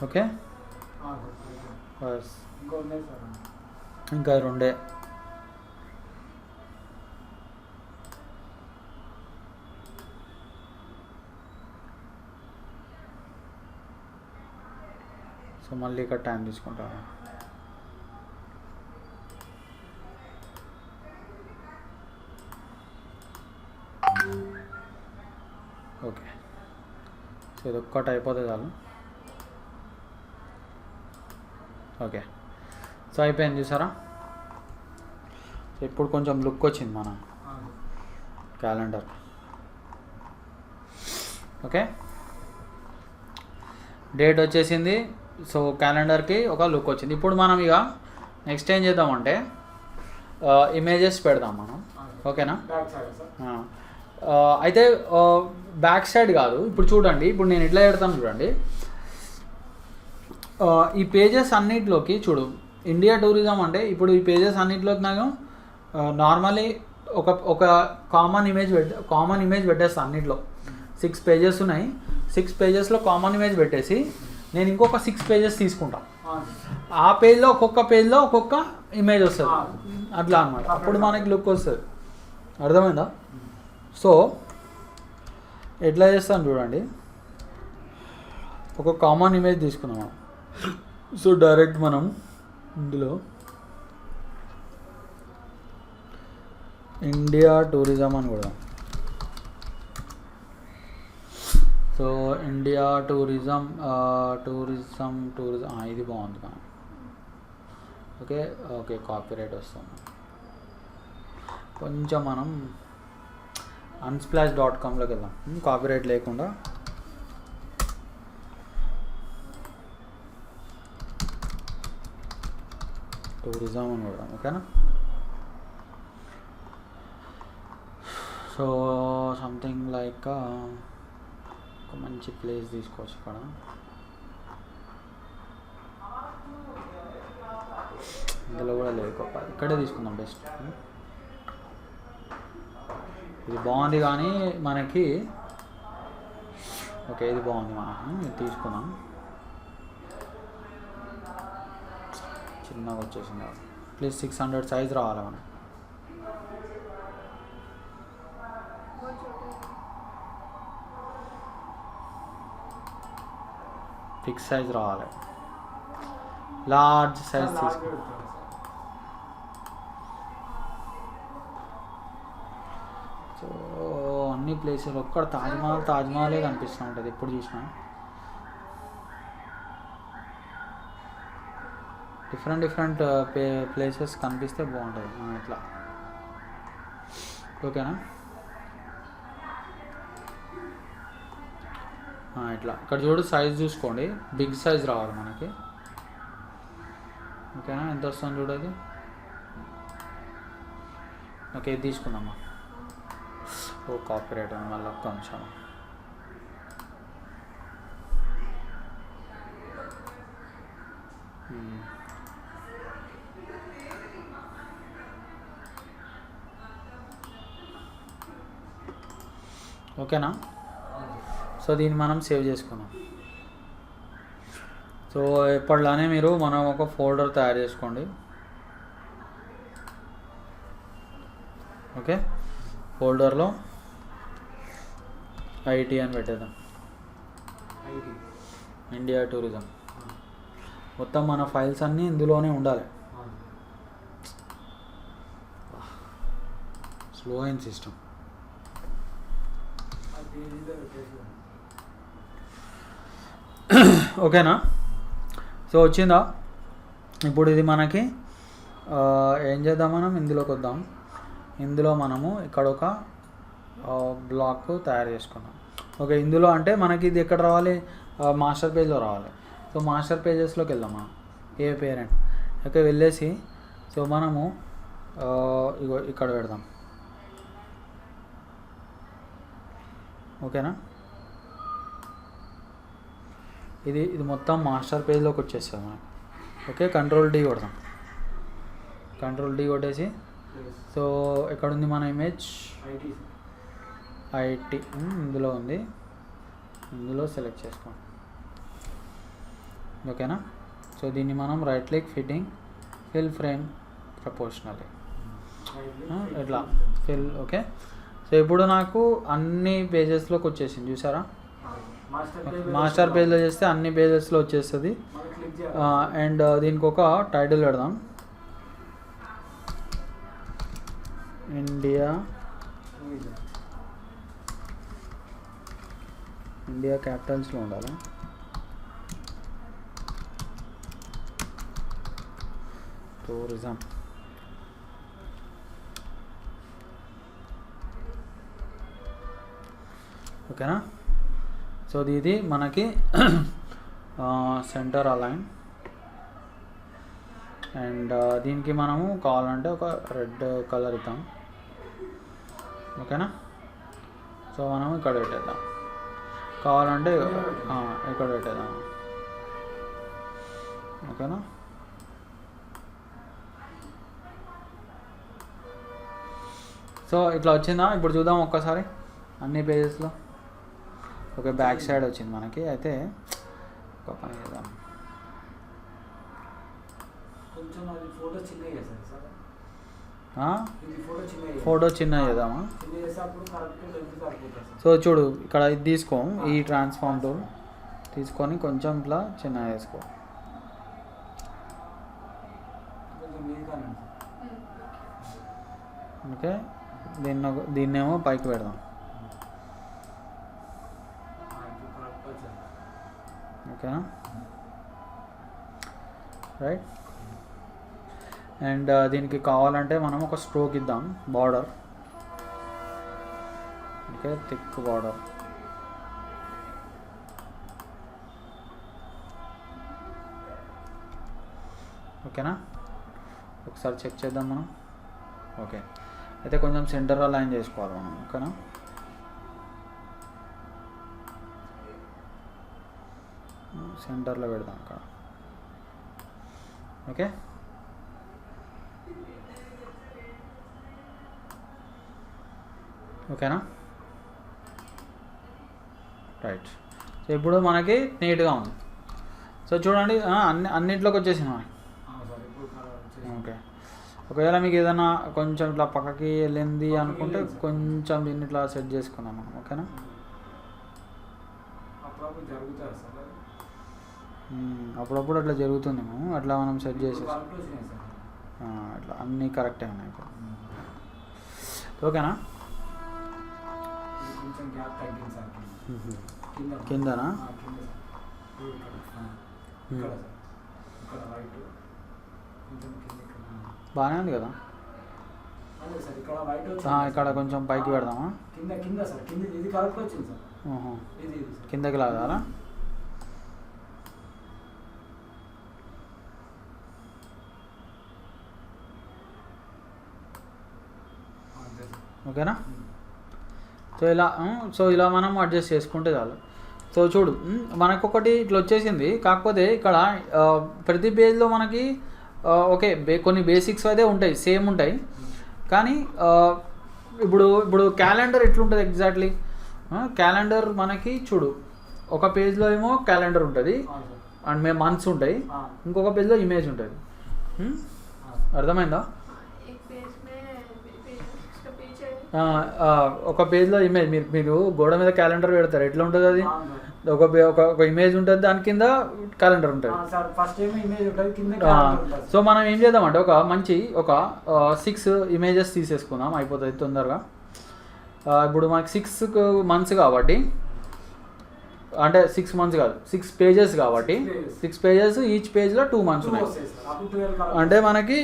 Okay bus ఇంకో ఉన్నాయి సార్. ఇంకా రెండే. సో మళ్ళీ ఇక్కడ టైం తీసుకుంటాను. ఓకే సో ఇది ఒక్కటి అయిపోతే చాలు. ఓకే సో అయిపోయింది చూసారా. సో ఇప్పుడు కొంచెం లుక్ వచ్చింది మన క్యాలెండర్. ఓకే డేట్ వచ్చేసింది. సో క్యాలెండర్కి ఒక లుక్ వచ్చింది. ఇప్పుడు మనం ఇక నెక్స్ట్ ఏం చేద్దామంటే ఇమేజెస్ పెడదాం మనం. ఓకేనా. Back side sir. అయితే బ్యాక్ సైడ్ కాదు. ఇప్పుడు చూడండి, ఇప్పుడు నేను ఎట్లా పెడతాను చూడండి. ఈ పేజెస్ అన్నిటిలోకి చూడు, ఇండియా టూరిజం అంటే ఇప్పుడు ఈ పేజెస్ అన్నిటిలోకి నాకు నార్మల్లీ ఒక కామన్ ఇమేజ్ పెట్టేస్తాను. అన్నిట్లో 6 పేజెస్ ఉన్నాయి. 6 పేజెస్లో కామన్ ఇమేజ్ పెట్టేసి నేను ఇంకొక 6 పేజెస్ తీసుకుంటా. ఆ పేజ్లో ఒక్కొక్క ఇమేజ్ వస్తుంది. అట్లా అనమాట. అప్పుడు మనకి లుక్ వస్తుంది. అర్థమైందా. సో ఎట్లా చేస్తాను చూడండి. ఒక కామన్ ఇమేజ్ తీసుకున్నాం. సో డైరెక్ట్ మనం ఇందులో ఇండియా టూరిజం అని కూడా. సో ఇండియా టూరిజం ఇది బాగుంది కదా. ఓకే కాపీరైట్ వస్తుంది. కొంచెం మనం unsplash.comలోకి వెళ్దాం. కాపీరైట్ లేకుండా. టూరిజం అని కూడా. ఓకేనా. సో సంథింగ్ లైక్ ఒక మంచి ప్లేస్ తీసుకోవచ్చు ఇక్కడ. ఇందులో కూడా లేదు, ఇక్కడే తీసుకుందాం బెస్ట్. ఇది బాగుంది కానీ మనకి. ఓకే ఇది బాగుంది, మనం ఇది తీసుకుందాం. చిన్నగా వచ్చేసింది. ప్లీజ్ 600 సైజ్ రావాలి మనం. ఫిక్స్ సైజ్ రావాలి. లార్జ్ సైజ్ తీసుకో. సో అన్ని ప్లేసులు ఒక్కడ తాజ్మహలే కనిపిస్తూ ఉంటుంది ఎప్పుడు చూసినా. డిఫరెంట్ ప్లేసెస్ కనిపిస్తే బాగుంటుంది ఇట్లా. ఓకేనా. ఇట్లా ఇక్కడ చూడు, సైజ్ చూసుకోండి. బిగ్ సైజ్ రావాలి మనకి. ఓకేనా. ఎంత వస్తుంది చూడది. ఓకే ఇది తీసుకుందామా. ఓ కాపీరైట్ అని మళ్ళీ ఒక్క నిమిషం. ఓకేనా. సో దీన్ని మనం సేవ్ చేసుకున్నాం. సో ఎప్పటిలానే మనం ఒక ఫోల్డర్ తయారు చేసుకోండి. ఓకే ఫోల్డర్లో ఐటీ అని పెట్టేద్దాం. India tourism. మొత్తం మన ఫైల్స్ అన్నీ ఇందులోనే ఉండాలి. స్లో అయిన సిస్టమ్. ఓకేనా. సో వచ్చిందా. ఇప్పుడు ఇది మనకి ఏం చేద్దాం, మనం ఇందులోకి వద్దాం. ఇందులో మనము ఇక్కడ ఒక బ్లాక్ తయారు చేసుకున్నాం. ఓకే ఇందులో అంటే మనకి ఇది ఎక్కడ రావాలి, మాస్టర్ పేజ్లో రావాలి. సో మాస్టర్ పేజెస్లోకి వెళ్దాం మనం. ఏ పేరెంట్. ఓకే వెళ్ళేసి సో మనము ఇగో ఇక్కడ పెడదాం. ఓకేనా, ఇది మొత్తం మాస్టర్ పేజ్లోకి వచ్చేస్తుంది మనకి. ఓకే, కంట్రోల్ డి కొడదాం. కంట్రోల్ డి కొట్టేసి సో ఎక్కడుంది మన ఇమేజ్? ఐటీ ఇందులో ఉంది, ఇందులో సెలెక్ట్ చేసుకోండి. ఓకేనా, సో దీన్ని మనం right click fitting fill frame proportional ఇట్లా ఫిల్. ఓకే, సో ఇప్పుడు నాకు అన్ని పేజెస్లోకి వచ్చేసింది చూసారా. మాస్టర్ పేజ్లో చేస్తే అన్ని పేజెస్లో వచ్చేస్తుంది. అండ్ దీనికి ఒక టైటిల్ పెడదాం, ఇండియా క్యాపిటల్స్లో ఉండాలి. టూరిజం. ఓకేనా, సో ఇది మనకి సెంటర్ అలైన్. అండ్ దీనికి మనము కావాలంటే ఒక రెడ్ కలర్ ఇద్దాం. ఓకేనా, సో మనం ఇక్కడ పెట్టేద్దాం, కావాలంటే ఇక్కడ పెట్టేద్దాం. ఓకేనా, సో ఇట్లా వచ్చిందా? ఇప్పుడు చూద్దాం ఒక్కసారి అన్ని పేజెస్లో. ఓకే, బ్యాక్ సైడ్ వచ్చింది మనకి. అయితే ఒక పని చేద్దాం, ఫోటో చిన్న చేద్దామా? సో చూడు ఇక్కడ ఇది తీసుకో, ఈ ట్రాన్స్ఫార్మ్ టూల్ తీసుకొని కొంచెం ఇట్లా చిన్న వేసుకో. ఓకే, దీన్నేమో పైకి పెడదాం. ఓకేనా, రైట్. అండ్ దీనికి కావాలంటే మనం ఒక స్ట్రోక్ ఇద్దాం, బార్డర్. Okay, thick border. ఓకేనా, ఒకసారి చెక్ చేద్దాం మనం. ఓకే, అయితే కొంచెం సెంటర్ అలైన్ చేసుకోవాలి మనం. ఓకేనా, సెంటర్లో పెడదాం అక్కడ. ఓకే, ఓకేనా, రైట్. సో ఇప్పుడు మనకి నీట్గా ఉంది. సో చూడండి అన్నింటిలోకి వచ్చేసింది మనకి. ఓకే, ఒకవేళ మీకు ఏదైనా కొంచెం ఇట్లా పక్కకి వెళ్ళింది అనుకుంటే కొంచెం దీన్ని ఇట్లా సెట్ చేసుకుందాం మనం. ఓకేనా, అప్పుడప్పుడు అట్లా జరుగుతుంది. అట్లా మనం సెట్ చేసేసి అట్లా అన్నీ కరెక్టే ఉన్నాయి ఇప్పుడు. ఓకేనా, కిందనా? బాగానే ఉంది కదా. ఇక్కడ కొంచెం పైకి పెడదామా? కిందకి లాగాలా? ఓకేనా, సో ఇలా మనం అడ్జస్ట్ చేసుకుంటే చాలు. సో చూడు మనకొకటి ఇట్లా వచ్చేసింది. కాకపోతే ఇక్కడ ప్రతి పేజ్లో మనకి ఓకే కొన్ని బేసిక్స్ అయితే ఉంటాయి, సేమ్ ఉంటాయి. కానీ ఇప్పుడు క్యాలెండర్ ఎట్లుంటుంది ఎగ్జాక్ట్లీ? క్యాలెండర్ మనకి చూడు, ఒక పేజ్లో ఏమో క్యాలెండర్ ఉంటుంది అండ్ మేము మంత్స్ ఉంటాయి, ఇంకొక పేజ్లో ఇమేజ్ ఉంటుంది. అర్థమైందా? ఒక పేజ్లో ఇమేజ్ మీరు గోడ మీద క్యాలెండర్ పెడతారు, ఎట్లా ఉంటుంది అది? ఒక ఇమేజ్ ఉంటుంది, దాని కింద క్యాలెండర్ ఉంటుంది. సో మనం ఏం చేద్దామంటే ఒక 6 ఇమేజెస్ తీసేసుకుందాం, అయిపోతుంది తొందరగా. ఇప్పుడు మనకి 6 months కాబట్టి, అంటే 6 months కాదు 6 pages కాబట్టి 6 pages, ఈచ్ పేజ్లో 2 months ఉన్నాయి. అంటే మనకి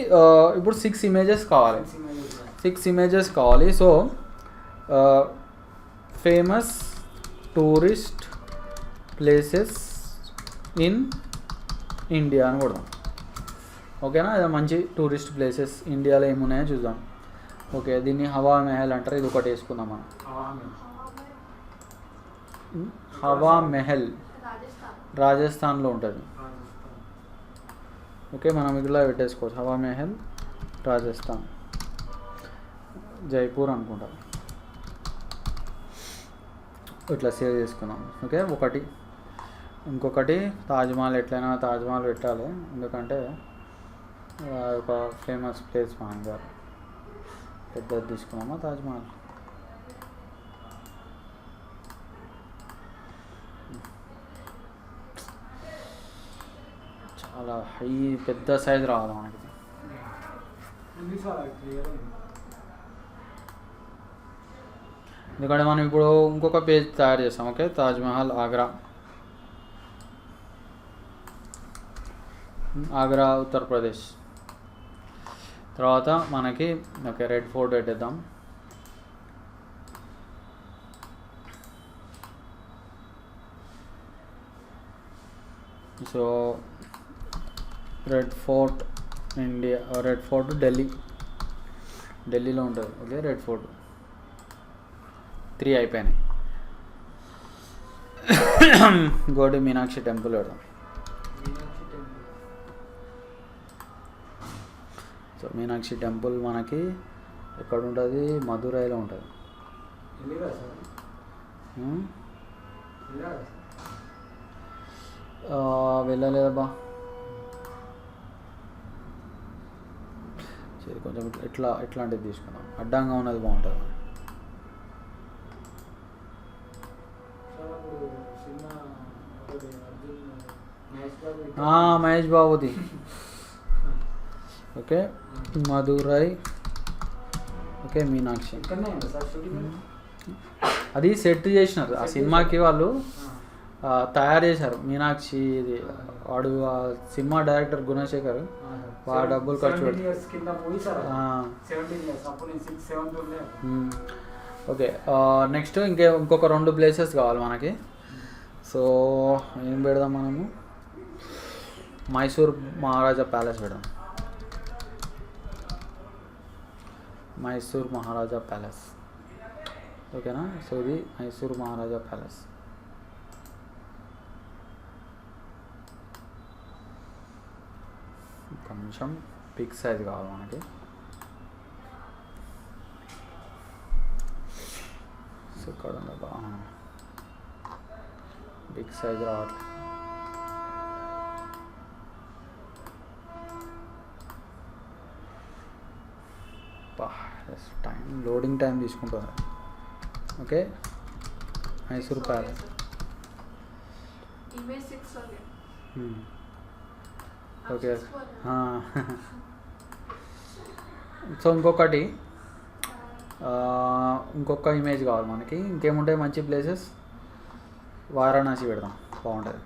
ఇప్పుడు 6 images కావాలి. 6 images కావాలి. So famous tourist places in India అని కొడదాం. ఓకేనా, ఇది మంచి టూరిస్ట్ ప్లేసెస్ ఇండియాలో ఏమున్నాయో చూద్దాం. ఓకే, దీన్ని హవా మెహల్ అంటారు. ఇది ఒకటి వేసుకుందాం మనం. హవా మెహల్ రాజస్థాన్లో ఉంటుంది. ఓకే, మనం ఇలా పెట్టేసుకోవచ్చు. హవా మెహల్ రాజస్థాన్, జైపూర్ అనుకుంటా. ఇట్లా సేవ్ చేసుకున్నాం. ఓకే, ఒకటి. ఇంకొకటి తాజ్మహల్. ఎట్లయినా తాజ్మహల్ పెట్టాలి, ఎందుకంటే ఒక ఫేమస్ ప్లేస్ మన గారు. పెద్దది తీసుకున్నామా తాజ్మహల్. చాలా హై పెద్ద సైజ్ రావాలి మనకి. ఎందుకంటే మనం ఇప్పుడు ఇంకొక పేజ్ తయారు చేస్తాం. ఓకే, తాజ్మహల్ ఆగ్రా. ఆగ్రా ఉత్తరప్రదేశ్. తర్వాత మనకి ఓకే రెడ్ ఫోర్ట్ పెట్టేద్దాం. So red fort India, red fort ఢిల్లీలో ఉంటుంది. ఓకే, రెడ్ ఫోర్ట్ 3 అయిపోయినాయి. గోడి మీనాక్షి టెంపుల్ పెడదాం. సో మీనాక్షి టెంపుల్ మనకి ఎక్కడ ఉంటుంది? మదురైలో ఉంటుంది. వెళ్ళలేదబ్బా. సరే, కొంచెం ఎట్లాంటిది తీసుకున్నాం. అడ్డంగా ఉన్నది బాగుంటుంది. మహేష్ బాబుది. ఓకే, మదురై. ఓకే, మీనాక్షి. అది సెట్ చేసినారు ఆ సినిమాకి వాళ్ళు, తయారు చేశారు. మీనాక్షి ఇది వాడు సినిమా డైరెక్టర్ గుణశేఖర్, వాడు డబ్బులు ఖర్చు పెట్టి. ఓకే, నెక్స్ట్ ఇంకొక 2 ప్లేసెస్ కావాలి మనకి. సో ఏం పెడదాం మనము? మైసూర్ మహారాజా ప్యాలెస్ పెడదాం. మైసూర్ మహారాజా ప్యాలెస్. ఓకేనా, సో ఇది మైసూర్ మహారాజా ప్యాలెస్. కొంచెం బిగ్ సైజ్ కావాలి మనకి. సో ఇక్కడ ఉందా? బిగ్ సైజ్ రావట్లేదు. టైం లోడింగ్ టైం తీసుకుంటుంది. Okay, Mysore palace. Okay, so ఇంకొక ఇమేజ్ కావాలి మనకి. ఇంకేముంటాయి మంచి ప్లేసెస్? వారణాసి పెడదాం, బాగుంటుంది.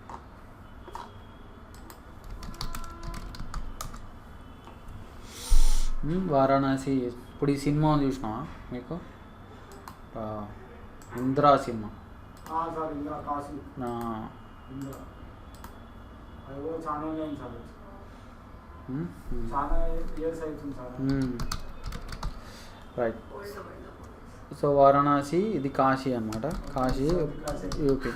వారణాసి. ఇప్పుడు ఈ సినిమా చూసినావా మీకు? Indra cinema. Right. So Varanasi ఇది కాశీ అన్నమాట. కాశీ యూపీ.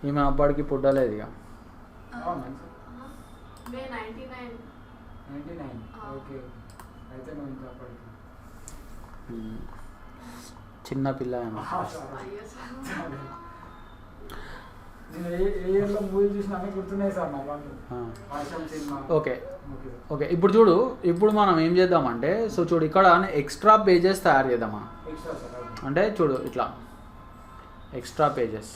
ఈమె అప్పటికి పుట్టలేదు ఇక. చిన్న పిల్ల ఓకే ఓకే. ఇప్పుడు చూడు, ఇప్పుడు మనం ఏం చేద్దామంటే, సో చూడు ఇక్కడ ఎక్స్ట్రా పేజెస్ తయారు చేద్దామా? అంటే చూడు ఇట్లా extra pages.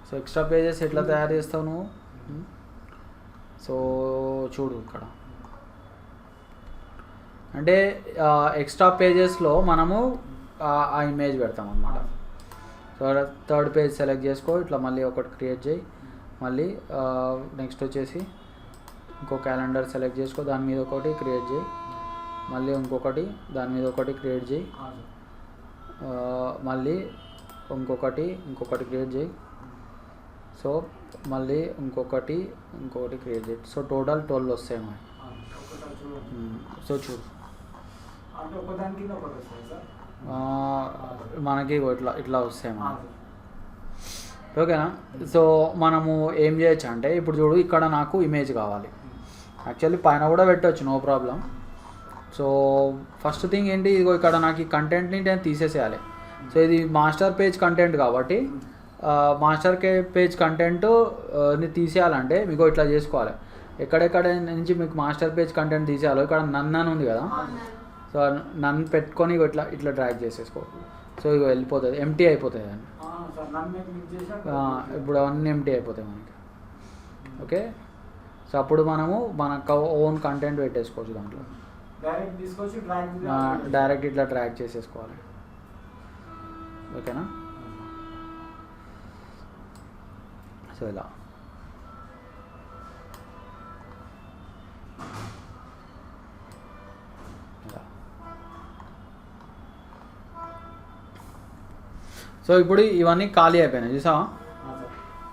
So extra pages ఎట్లా తయారు చేస్తావు నువ్వు? సో చూడు ఇక్కడ అంటే ఎక్స్ట్రా పేజెస్లో మనము ఆ ఇమేజ్ పెడతాం అన్నమాట. సో 3rd పేజ్ సెలెక్ట్ చేసుకో, ఇట్లా మళ్ళీ ఒకటి క్రియేట్ చేయి. మళ్ళీ నెక్స్ట్ వచ్చేసి ఇంకో క్యాలెండర్ సెలెక్ట్ చేసుకో, దాని మీద ఒకటి క్రియేట్ చేయి. మళ్ళీ ఇంకొకటి దాని మీద ఒకటి క్రియేట్ చేయి. మళ్ళీ ఇంకొకటి క్రియేట్ చేయి. సో మళ్ళీ ఇంకొకటి క్రియేట్ చేయి. సో టోటల్ 12 వస్తాయి మనకి. ఒకసారి చూడండి. సో చూడు అంటే ఒకదాని కింద ఒకటి వస్తుంది సార్. మనకి ఇగో ఇట్లా వస్తాయి మనకి. ఓకేనా. సో మనము ఏం చేయొచ్చు అంటే ఇప్పుడు చూడు ఇక్కడ నాకు ఇమేజ్ కావాలి. యాక్చువల్లీ పైన కూడా పెట్టవచ్చు, no problem. So first thing ఏంటి, ఇదిగో ఇక్కడ నాకు ఈ కంటెంట్ని నేను తీసేసేయాలి. సో ఇది మాస్టర్ పేజ్ కంటెంట్ కాబట్టి మాస్టర్ పేజ్ కంటెంట్ ని తీసేయాలంటే మీకు ఇట్లా చేసుకోవాలి. ఎక్కడెక్కడ నుంచి మీకు మాస్టర్ పేజ్ కంటెంట్ తీసేయాలో ఇక్కడ నన్ను అని ఉంది కదా, సో నన్ను పెట్టుకొని ఇట్లా డ్రాగ్ చేసేసుకో. సో ఇక వెళ్ళిపోతుంది, ఎంటీ అయిపోతుంది అని. సార్ నన్ను క్లిక్ చేశాక ఇప్పుడు అవన్నీ ఎంటీ అయిపోతాయి మనకి. ఓకే. సో అప్పుడు మనము మన ఓన్ కంటెంట్ పెట్టేసుకోవచ్చు దాంట్లో. డైరెక్ట్ తీసుకొచ్చి డైరెక్ట్ ఇట్లా డ్రాగ్ చేసేసుకోవాలి. ఓకేనా. సో ఇలా సో ఇప్పుడు ఇవన్నీ ఖాళీ అయిపోయినాయి చూసావా.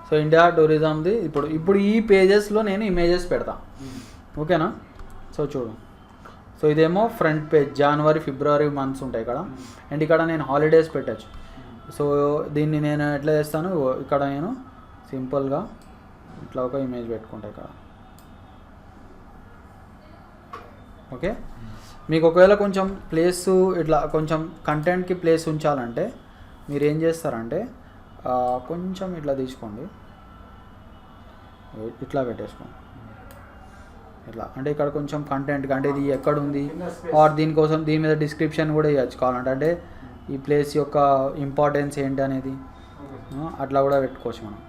సో ఇండియా టూరిజంది ఇప్పుడు ఈ పేజెస్లో నేను ఇమేజెస్ పెడతా. ఓకేనా. సో చూడు, సో ఇదేమో ఫ్రంట్ పేజ్, జనవరి ఫిబ్రవరి మంత్స్ ఉంటాయి ఇక్కడ. అండ్ ఇక్కడ నేను హాలిడేస్ పెట్టచ్చు. సో దీన్ని నేను ఎట్లా చేస్తాను, ఇక్కడ నేను సింపుల్గా ఇట్లా ఒక ఇమేజ్ పెట్టుకుంటా ఇక్కడ. ఓకే. మీకు ఒకవేళ కొంచెం ప్లేస్ ఇట్లా కొంచెం కంటెంట్కి ప్లేస్ ఉంచాలంటే మీరు ఏం చేస్తారంటే కొంచెం ఇట్లా తీసుకోండి, ఇట్లా పెట్టేసుకోండి. ఇట్లా అంటే ఇక్కడ కొంచెం కంటెంట్ అంటే ఇది ఎక్కడ ఉంది ఆర్ దీనికోసం దీని మీద డిస్క్రిప్షన్ కూడా ఇవ్వచ్చు కావాలంటే, అంటే ఈ ప్లేస్ యొక్క ఇంపార్టెన్స్ ఏంటి అనేది అట్లా కూడా పెట్టుకోవచ్చు మనం.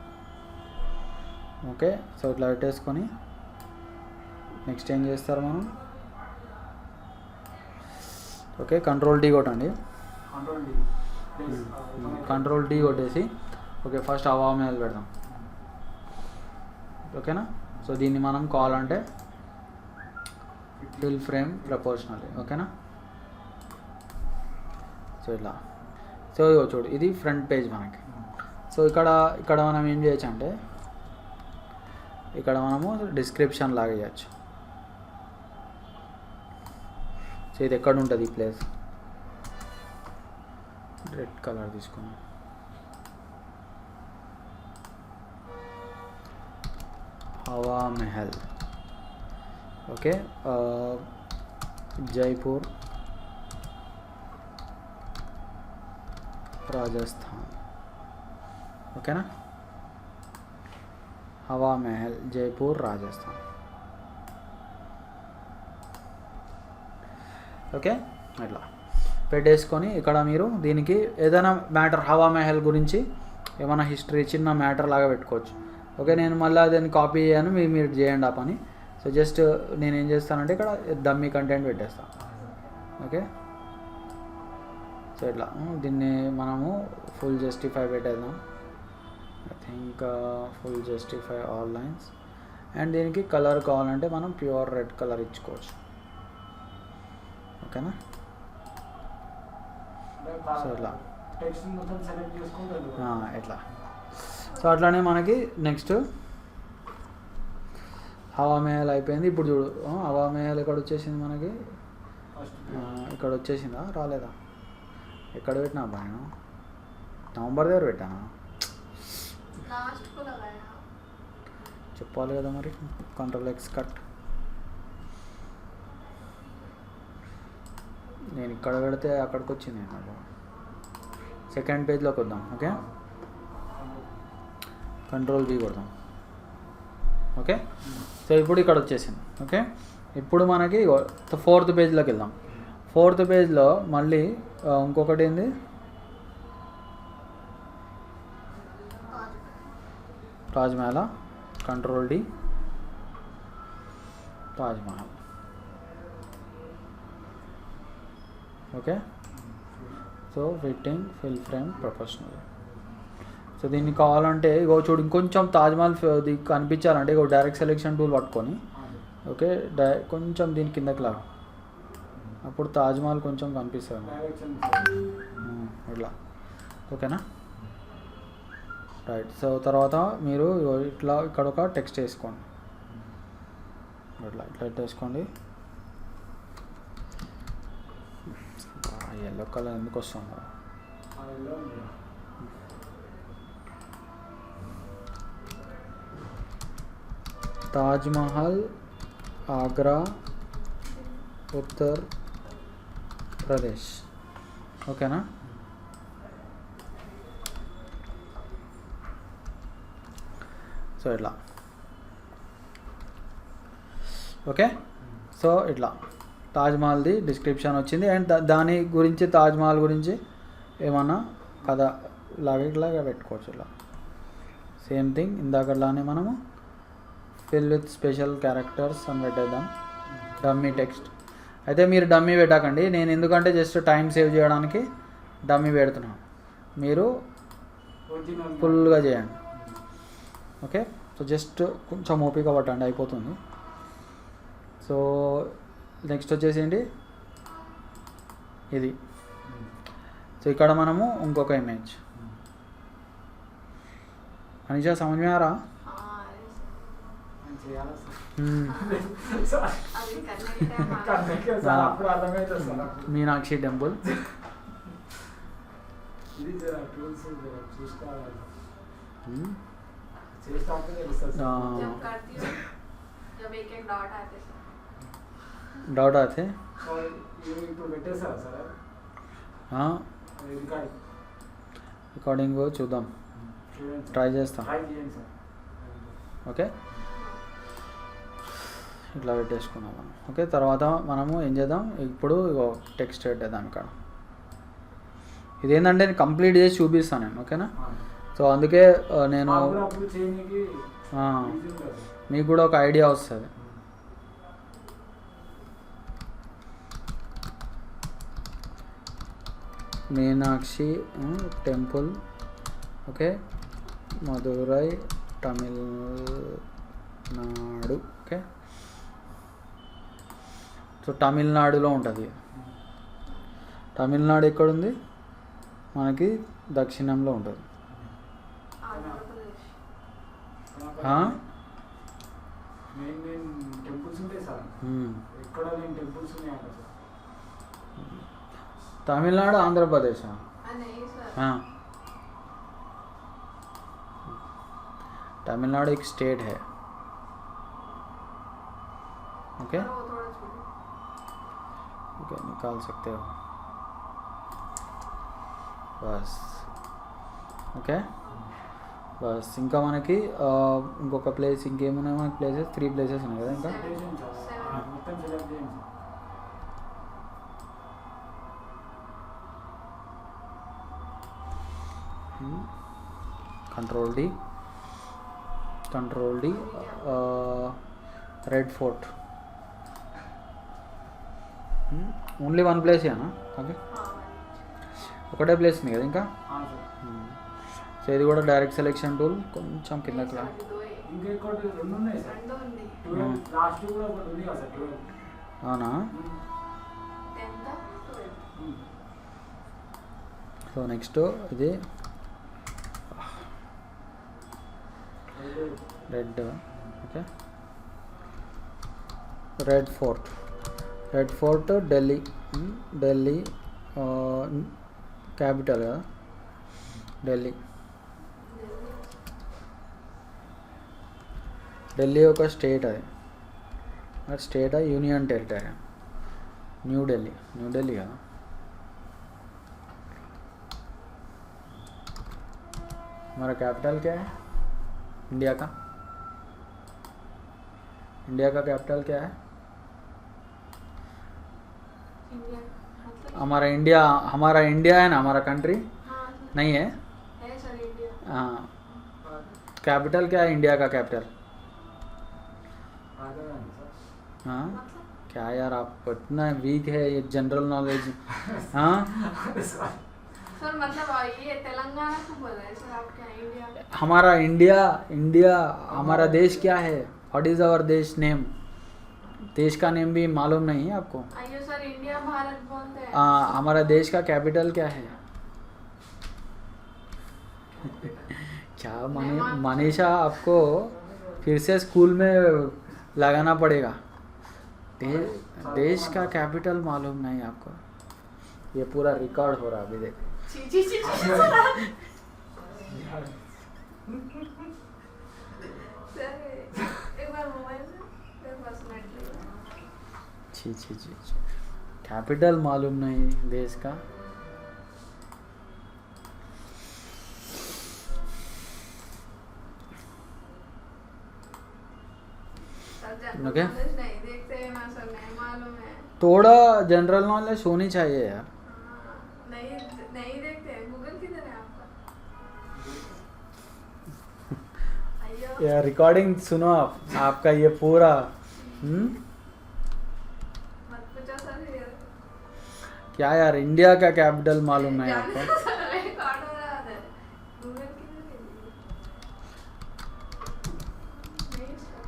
ఓకే. సో ఇట్లా పెట్టేసుకొని నెక్స్ట్ ఏం చేస్తారు మనం, ఓకే కంట్రోల్ డి కొట్టండి. కంట్రోల్ డి కొట్టేసి ఓకే ఫస్ట్ హవా మహల్ పెడదాం. ఓకేనా. సో దీన్ని మనం కావాలంటే ఫిల్ ఫ్రేమ్ ప్రపోర్షనల్. ఓకేనా. సో ఇట్లా. సో చూడు ఇది ఫ్రంట్ పేజ్ మనకి. సో ఇక్కడ మనం ఏం చేయొచ్చు అంటే ఇక్కడ మనము డిస్క్రిప్షన్ లాగా చేయొచ్చు. సో ఇది ఎక్కడ ఉంటుంది ఈ ప్లేస్, రెడ్ కలర్ తీసుకున్నాం. హవా మహల్. ఓకే. జైపూర్ రాజస్థాన్. ఓకేనా. హవా మహల్ జైపూర్ రాజస్థాన్. ఓకే. ఇట్లా పెట్టేసుకొని ఇక్కడ మీరు దీనికి ఏదైనా మ్యాటర్ హవా మహల్ గురించి ఏమైనా హిస్టరీ చిన్న మ్యాటర్ లాగా పెట్టుకోవచ్చు. ఓకే. నేను మళ్ళీ దాన్ని కాపీ చేయను, మీరు చేయండి ఆ పని. సో జస్ట్ నేను ఏం చేస్తానంటే ఇక్కడ డమ్మీ కంటెంట్ పెట్టేస్తాను. ఓకే. సో ఇట్లా దీన్ని మనము ఫుల్ జస్టిఫై పెట్టేద్దాం. I think full justify all lines. And దీనికి కలర్ కావాలంటే మనం ప్యూర్ రెడ్ కలర్ ఇచ్చుకోవచ్చు. ఓకేనా. సో ఇట్లా ఇట్లా. సో అట్లానే మనకి నెక్స్ట్ హవా మహల్ అయిపోయింది. ఇప్పుడు చూడు హవా మహల్ ఎక్కడ వచ్చేసింది మనకి, ఇక్కడ వచ్చేసిందా రాలేదా, ఎక్కడ పెట్టినా అబ్బా నేను నవంబర్ దగ్గర పెట్టానా చెప్పాలి కదా మరి. Control X cut. నేను ఇక్కడ పెడితే అక్కడికి వచ్చింది. సెకండ్ పేజ్లోకి వద్దాం. ఓకే. కంట్రోల్ బి కొడదాం. ఓకే. సో ఇప్పుడు ఇక్కడ వచ్చేసింది. ఓకే. ఇప్పుడు మనకి 4th పేజ్లోకి వెళ్దాం. 4th పేజ్లో మళ్ళీ ఇంకొకటి ఏంది, Taj Mahal. Control D Taj Mahal. Okay. So fitting fill frame professional. So దీన్ని కావాలంటే ఇగో చూడు ఇంకొంచెం తాజ్మహల్ కనిపించాలంటే ఇగో డైరెక్ట్ సెలెక్షన్ టూల్ పట్టుకొని ఓకే కొంచెం దీని కిందకి లాగా, అప్పుడు తాజ్మహల్ కొంచెం కనిపిస్తుంది ఇట్లా. ఓకేనా. రైట్. సో తర్వాత మీరు ఇట్లా ఇక్కడ ఒక టెక్స్ట్ వేసుకోండి. ఇట్లా ఇట్లా వేసుకోండి. ఎల్లో కలర్ ఎందుకు వస్తుంది? తాజ్ మహల్, ఆగ్రా, ఉత్తర్ ప్రదేశ్. ఓకేనా? సో ఇట్లా ఓకే. సో ఇట్లా తాజ్మహల్ది డిస్క్రిప్షన్ వచ్చింది. అండ్ దాని గురించి తాజ్మహల్ గురించి ఏమన్నా కథ ఇలాగా పెట్టుకోవచ్చు. ఇలా సేమ్ థింగ్ ఇందాకలానే మనము ఫిల్ విత్ స్పెషల్ క్యారెక్టర్స్ అని పెట్టేద్దాం. డమ్మీ టెక్స్ట్ అయితే మీరు డమ్మీ పెట్టకండి. నేను ఎందుకంటే జస్ట్ టైం సేవ్ చేయడానికి డమ్మీ పెడుతున్నాను. మీరు ఫుల్గా చేయండి. ఓకే. సో జస్ట్ కొంచెం ఓపిక పట్టండి, అయిపోతుంది. సో నెక్స్ట్ వచ్చేసి ఏంటి ఇది. సో ఇక్కడ మనము ఇంకొక ఇమేజ్. అనిషా సమझ में आ रहा? మీనాక్షి టెంపుల్. डॉट आते రికార్డింగ్ చూద్దాం, ట్రై చేస్తాం. ఓకే. ఇట్లా పెట్టేసుకున్నాం మనం. ఓకే. తర్వాత మనము ఏం చేద్దాం, ఇప్పుడు టెక్స్ట్ పెట్టేద్దాం ఇక్కడ. ఇదేంటంటే నేను కంప్లీట్ చేసి చూపిస్తాను నేను. ఓకేనా? సో అందుకే నేను మీకు కూడా ఒక ఐడియా వస్తుంది. Meenakshi temple. Okay. Madurai Tamil Nadu. Okay. So తమిళనాడులో ఉంటుంది. తమిళనాడు ఎక్కడుంది? మనకి దక్షిణంలో ఉంటుంది. तमिलनाडु आंध्र प्रदेश. हाँ, तमिलनाडु एक स्टेट है. ओके. ओके, निकाल सकते हो बस. ఓకే. బస్ ఇంకా మనకి ఇంకొక ప్లేస్ ఇంకేమున్నాయి మనకి ప్లేసెస్? 3 ప్లేసెస్ ఉన్నాయి కదా ఇంకా. Control D red fort. Only 1 place ఏనా? ఓకే. ఒకటే ప్లేస్ ఉంది కదా ఇంకా. సో ఇది కూడా డైరెక్ట్ సెలెక్షన్ టూల్ కొంచెం కిందకి రా. అవునా? సో నెక్స్ట్ ఇది red. Okay. Red fort Delhi. Delhi capital కదా ఢిల్లీ ఒక స్టేట్. అది state union territory. New Delhi కదా. हमारा कैपिटल क्या है? इंडिया का कैपिटल क्या है? हमारा इंडिया है ना, हमारा कंट्री नहीं है? Sir India. हाँ. कैपिटल क्या है इंडिया का? कैपिटल हाँ क्या यार, आप इतना वीक है ये जनरल नॉलेज. हाँ सर मतलब ये तेलंगाना को बोल रहे हैं सर आप? क्या इंडिया? हमारा इंडिया हमारा देश क्या है? व्हाट इज आवर देश नेम? देश का नेम भी मालूम नहीं है आपको? अयो सर इंडिया भारत बोलते हैं. हमारा देश का कैपिटल क्या है? क्या मनीषा आपको फिर से स्कूल में लगाना पड़ेगा। देश का कैपिटल मालूम नहीं आपको। ये पूरा रिकॉर्ड हो रहा अभी देख। ची ची ची ची सर एक बार मोबाइल से फिर बस नेट ले छी कैपिटल मालूम नहीं देश का। Sir okay. नहीं देखते हैं ना सर, नहीं मालूम है। थोड़ा जनरल नॉलेज होनी चाहिए यार। हाँ, नहीं नहीं देखते हैं। गूगल किधर है आपका? अयो यार रिकॉर्डिंग सुनो आप, आपका ये पूरा मत पूछो सर ये क्या यार, इंडिया का कैपिटल मालूम नहीं जानते आपको। हो सर रिकॉर्ड हो रहा है। गूगल किधर है? नहीं सर।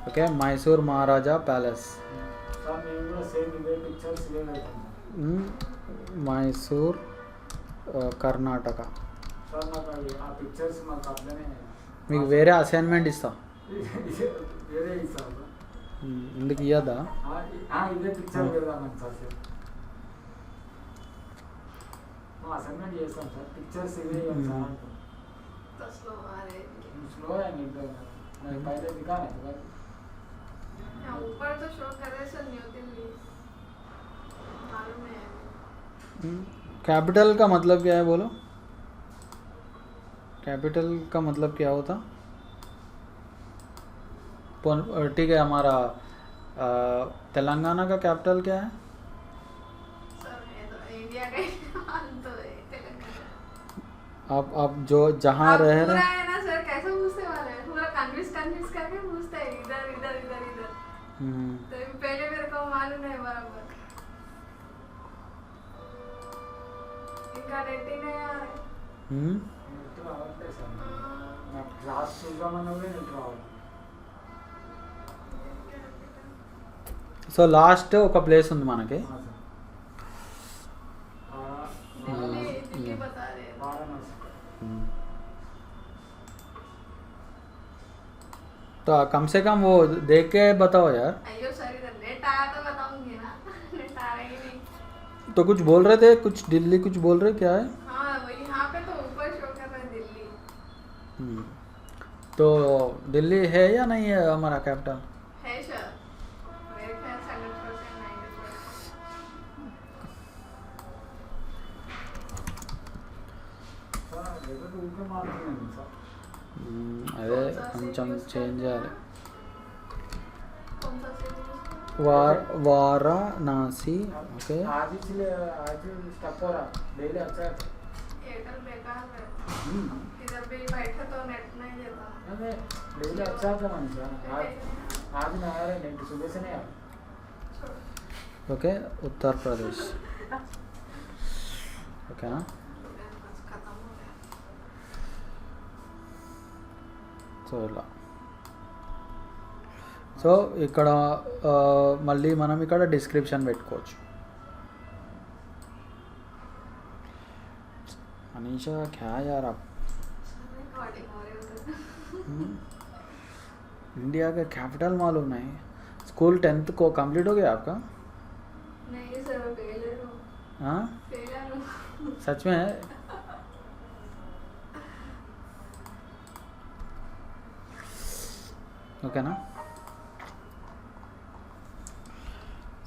ఓకే మైసూర్ మహారాజా ప్యాలెస్, సార్ నేను కూడా సేమ్ ఇవే పిక్చర్స్ ఇవే పెడతాను మైసూర్ కర్ణాటక. సార్. నాకు అవి ఆ పిక్చర్స్ మాకు అట్లనే మీకు వేరే అసైన్మెంట్ ఇస్తా. వేరే ఇస్తాను సార్. ఎందుకు ఇయ్యదా? ఇదే పిక్చర్ పెడదామని సార్. అసైన్మెంట్ చేస్తాం సార్. పిక్చర్స్ ఇవే ఇవ్వండి సార్ అంటాం. तो स्लो आ रहे हैं। स्लो है एकदम. मैं पहले दिखा रहा था यहाँ ऊपर तो शो कर रहे सर न्यू दिल्ली, मालूम है। कैपिटल का मतलब क्या है बोलो? कैपिटल का मतलब क्या होता? ठीक है, हमारा तेलंगाना का कैपिटल क्या है? सर ये तो इंडिया का ही मालूम तो है तेलंगाना। आप जो जहाँ अब रह पूरा रहे है ना सर, कैसे पूछते वाले हैं? पूरा कन्फ्यूज करके पूछते हैं इधर इधर इधर इधर। तो पहले मेरे को मालूम है बराबर। इनका रेटिंग है यार। నెట్ రావట్లేదు సార్. నాకు క్లాస్ చూద్దామన్నా కూడా నెట్ రావాలి. సో లాస్ట్ ఒక ప్లేస్ ఉంది మనకి, సార్. दिल्ली दिल्ली बता रहे हैं। వారణాసి. तो कम से कम वो देख के बताओ यार. अयो सर इधर नेट आया तो बताऊंगी ना। नेट आ रही नहीं। तो कुछ बोल रहे थे, कुछ दिल्ली कुछ बोल रहे, क्या है? हाँ वही यहाँ पे तो ऊपर शो कर रहा है दिल्ली। तो दिल्ली है या नहीं है हमारा कैपिटल? है सर, मेरे ख्याल से 100% 90%। సార్ ఎదురు ఊరికే మాట్లాడుతున్నాను సార్. అదే కొంచెం చేంజ్ చేయాలి. कौन सा सिटी है? वाराणसी. ओके. आज स्टप हो रहा. डेली अच्छा है. एयरटेल बेकार है। इधर भी बैठे तो नेट नहीं देता। नहीं डेली अच्छा था मनीषा. आज नहीं आ रहा नेट, सुबह से नहीं आ रहा. ఓకే उत्तर प्रदेश. ఓకేనా? खत्म हो गया। సో ఇలా, సో ఇక్కడ మళ్ళీ మనం ఇక్కడ డిస్క్రిప్షన్ పెట్టుకోవచ్చు. अनीशा क्या यार आप, रिकॉर्डिंग हो रही उधर। इंडिया का कैपिटल मालूम नहीं. स्कूल 10th को कंप्लीट हो गया आपका? नहीं सर फेलियर हूँ। हाँ फेलियर हूँ। सच में है? ఓకేనా?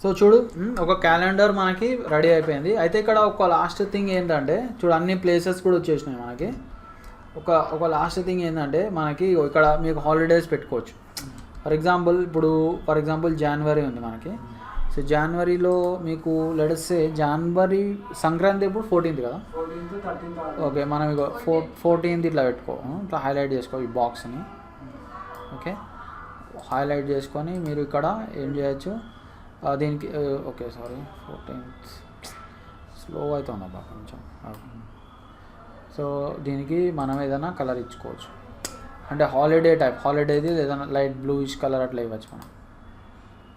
సో చూడు, ఒక క్యాలెండర్ మనకి రెడీ అయిపోయింది. అయితే ఇక్కడ ఒక లాస్ట్ థింగ్ ఏంటంటే, చూడు అన్ని ప్లేసెస్ కూడా వచ్చేసినాయి మనకి. ఒక లాస్ట్ థింగ్ ఏంటంటే, మనకి ఇక్కడ మీకు హాలిడేస్ పెట్టుకోవచ్చు. ఫర్ ఎగ్జాంపుల్ జనవరి ఉంది మనకి. సో జనవరిలో మీకు లెట్స్ జనవరి సంక్రాంతి ఇప్పుడు 14th కదా. 14th 13th. ఓకే, మనం ఇక 14th ఇట్లా పెట్టుకో, ఇట్లా హైలైట్ చేసుకో ఈ బాక్స్ని. ఓకే, హైలైట్ చేసుకొని మీరు ఇక్కడ ఏం చేయొచ్చు, దీనికి ఓకే సారీ 14th స్లో అవుతుందబ్బా కొంచెం. సో దీనికి మనం ఏదైనా కలర్ ఇచ్చుకోవచ్చు, అంటే హాలిడేది ఏదైనా లైట్ బ్లూయిష్ కలర్ అట్లా ఇవ్వచ్చు మనం.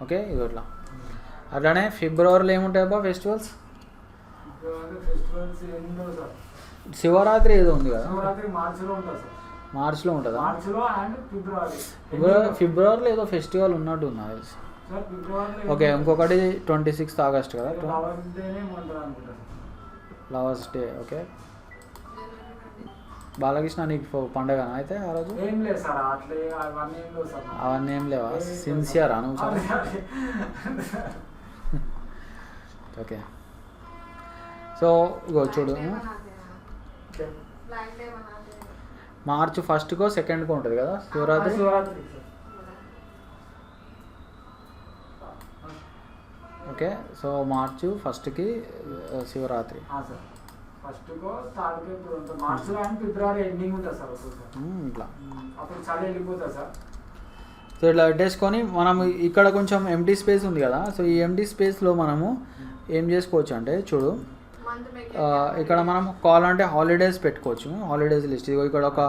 ఓకే, ఇది ఇట్లా. అట్లానే ఫిబ్రవరిలో ఏముంటాయి అబ్బా ఫెస్టివల్స్? ఫెస్టివల్స్ ఎన్నో సార్. శివరాత్రి ఏదో ఉంది కదా, శివరాత్రి మార్చిలో ఉంటుంది సార్. మార్చ్లో ఉంటుందా? మార్చిలో అండ్ ఫిబ్రవరి. ఫిబ్రవరిలో ఏదో ఫెస్టివల్ ఉన్నట్టు ఉంది నాకు తెలిసి. సార్ ఫిబ్రవరిలో ఓకే, ఇంకొకటి 26th ఆగస్ట్ కదా, లవర్స్ డేనే ఉంటుంది అనుకుంటా sir. Lovers day. Okay, Balakrishna నీకు పండగ అయితే ఆ రోజు? ఏం లేదు సార్, అట్లే అవన్నీ ఏం లేవు సార్. అవన్నీ ఏం లేవా? సిన్సియర్ నువ్వు చాలా. ఓకే, సో ఇగో చూడు, బ్లాక్ డే మనాతే మార్చ్ 1st కో 2nd కో ఉంటుంది కదా Shivaratri. Shivaratri sir. Okay, so March 1st Shivaratri. Sir ఫస్ట్కో థర్డ్కో ఇప్పుడు ఉంటుంది. మార్చిలో అండ్ ఫిబ్రవరి ఎండింగ్ ఉంటుంది సార్ ఒక్కొక్కసారి. ఇట్లా అప్పుడు చలి వెళ్ళిపోతుంది సార్. సో ఇట్లా పెట్టేసుకొని మనం ఇక్కడ కొంచెం ఎంటీ స్పేస్ ఉంది కదా, సో ఈ ఎంటీ స్పేస్లో మనము ఏం చేసుకోవచ్చు అంటే చూడు, మంత్ మేక్ ఇక్కడ మనం కావాలంటే హాలిడేస్ పెట్టుకోవచ్చు. హాలిడేస్ లిస్ట్ ఇదిగో ఇక్కడ ఒక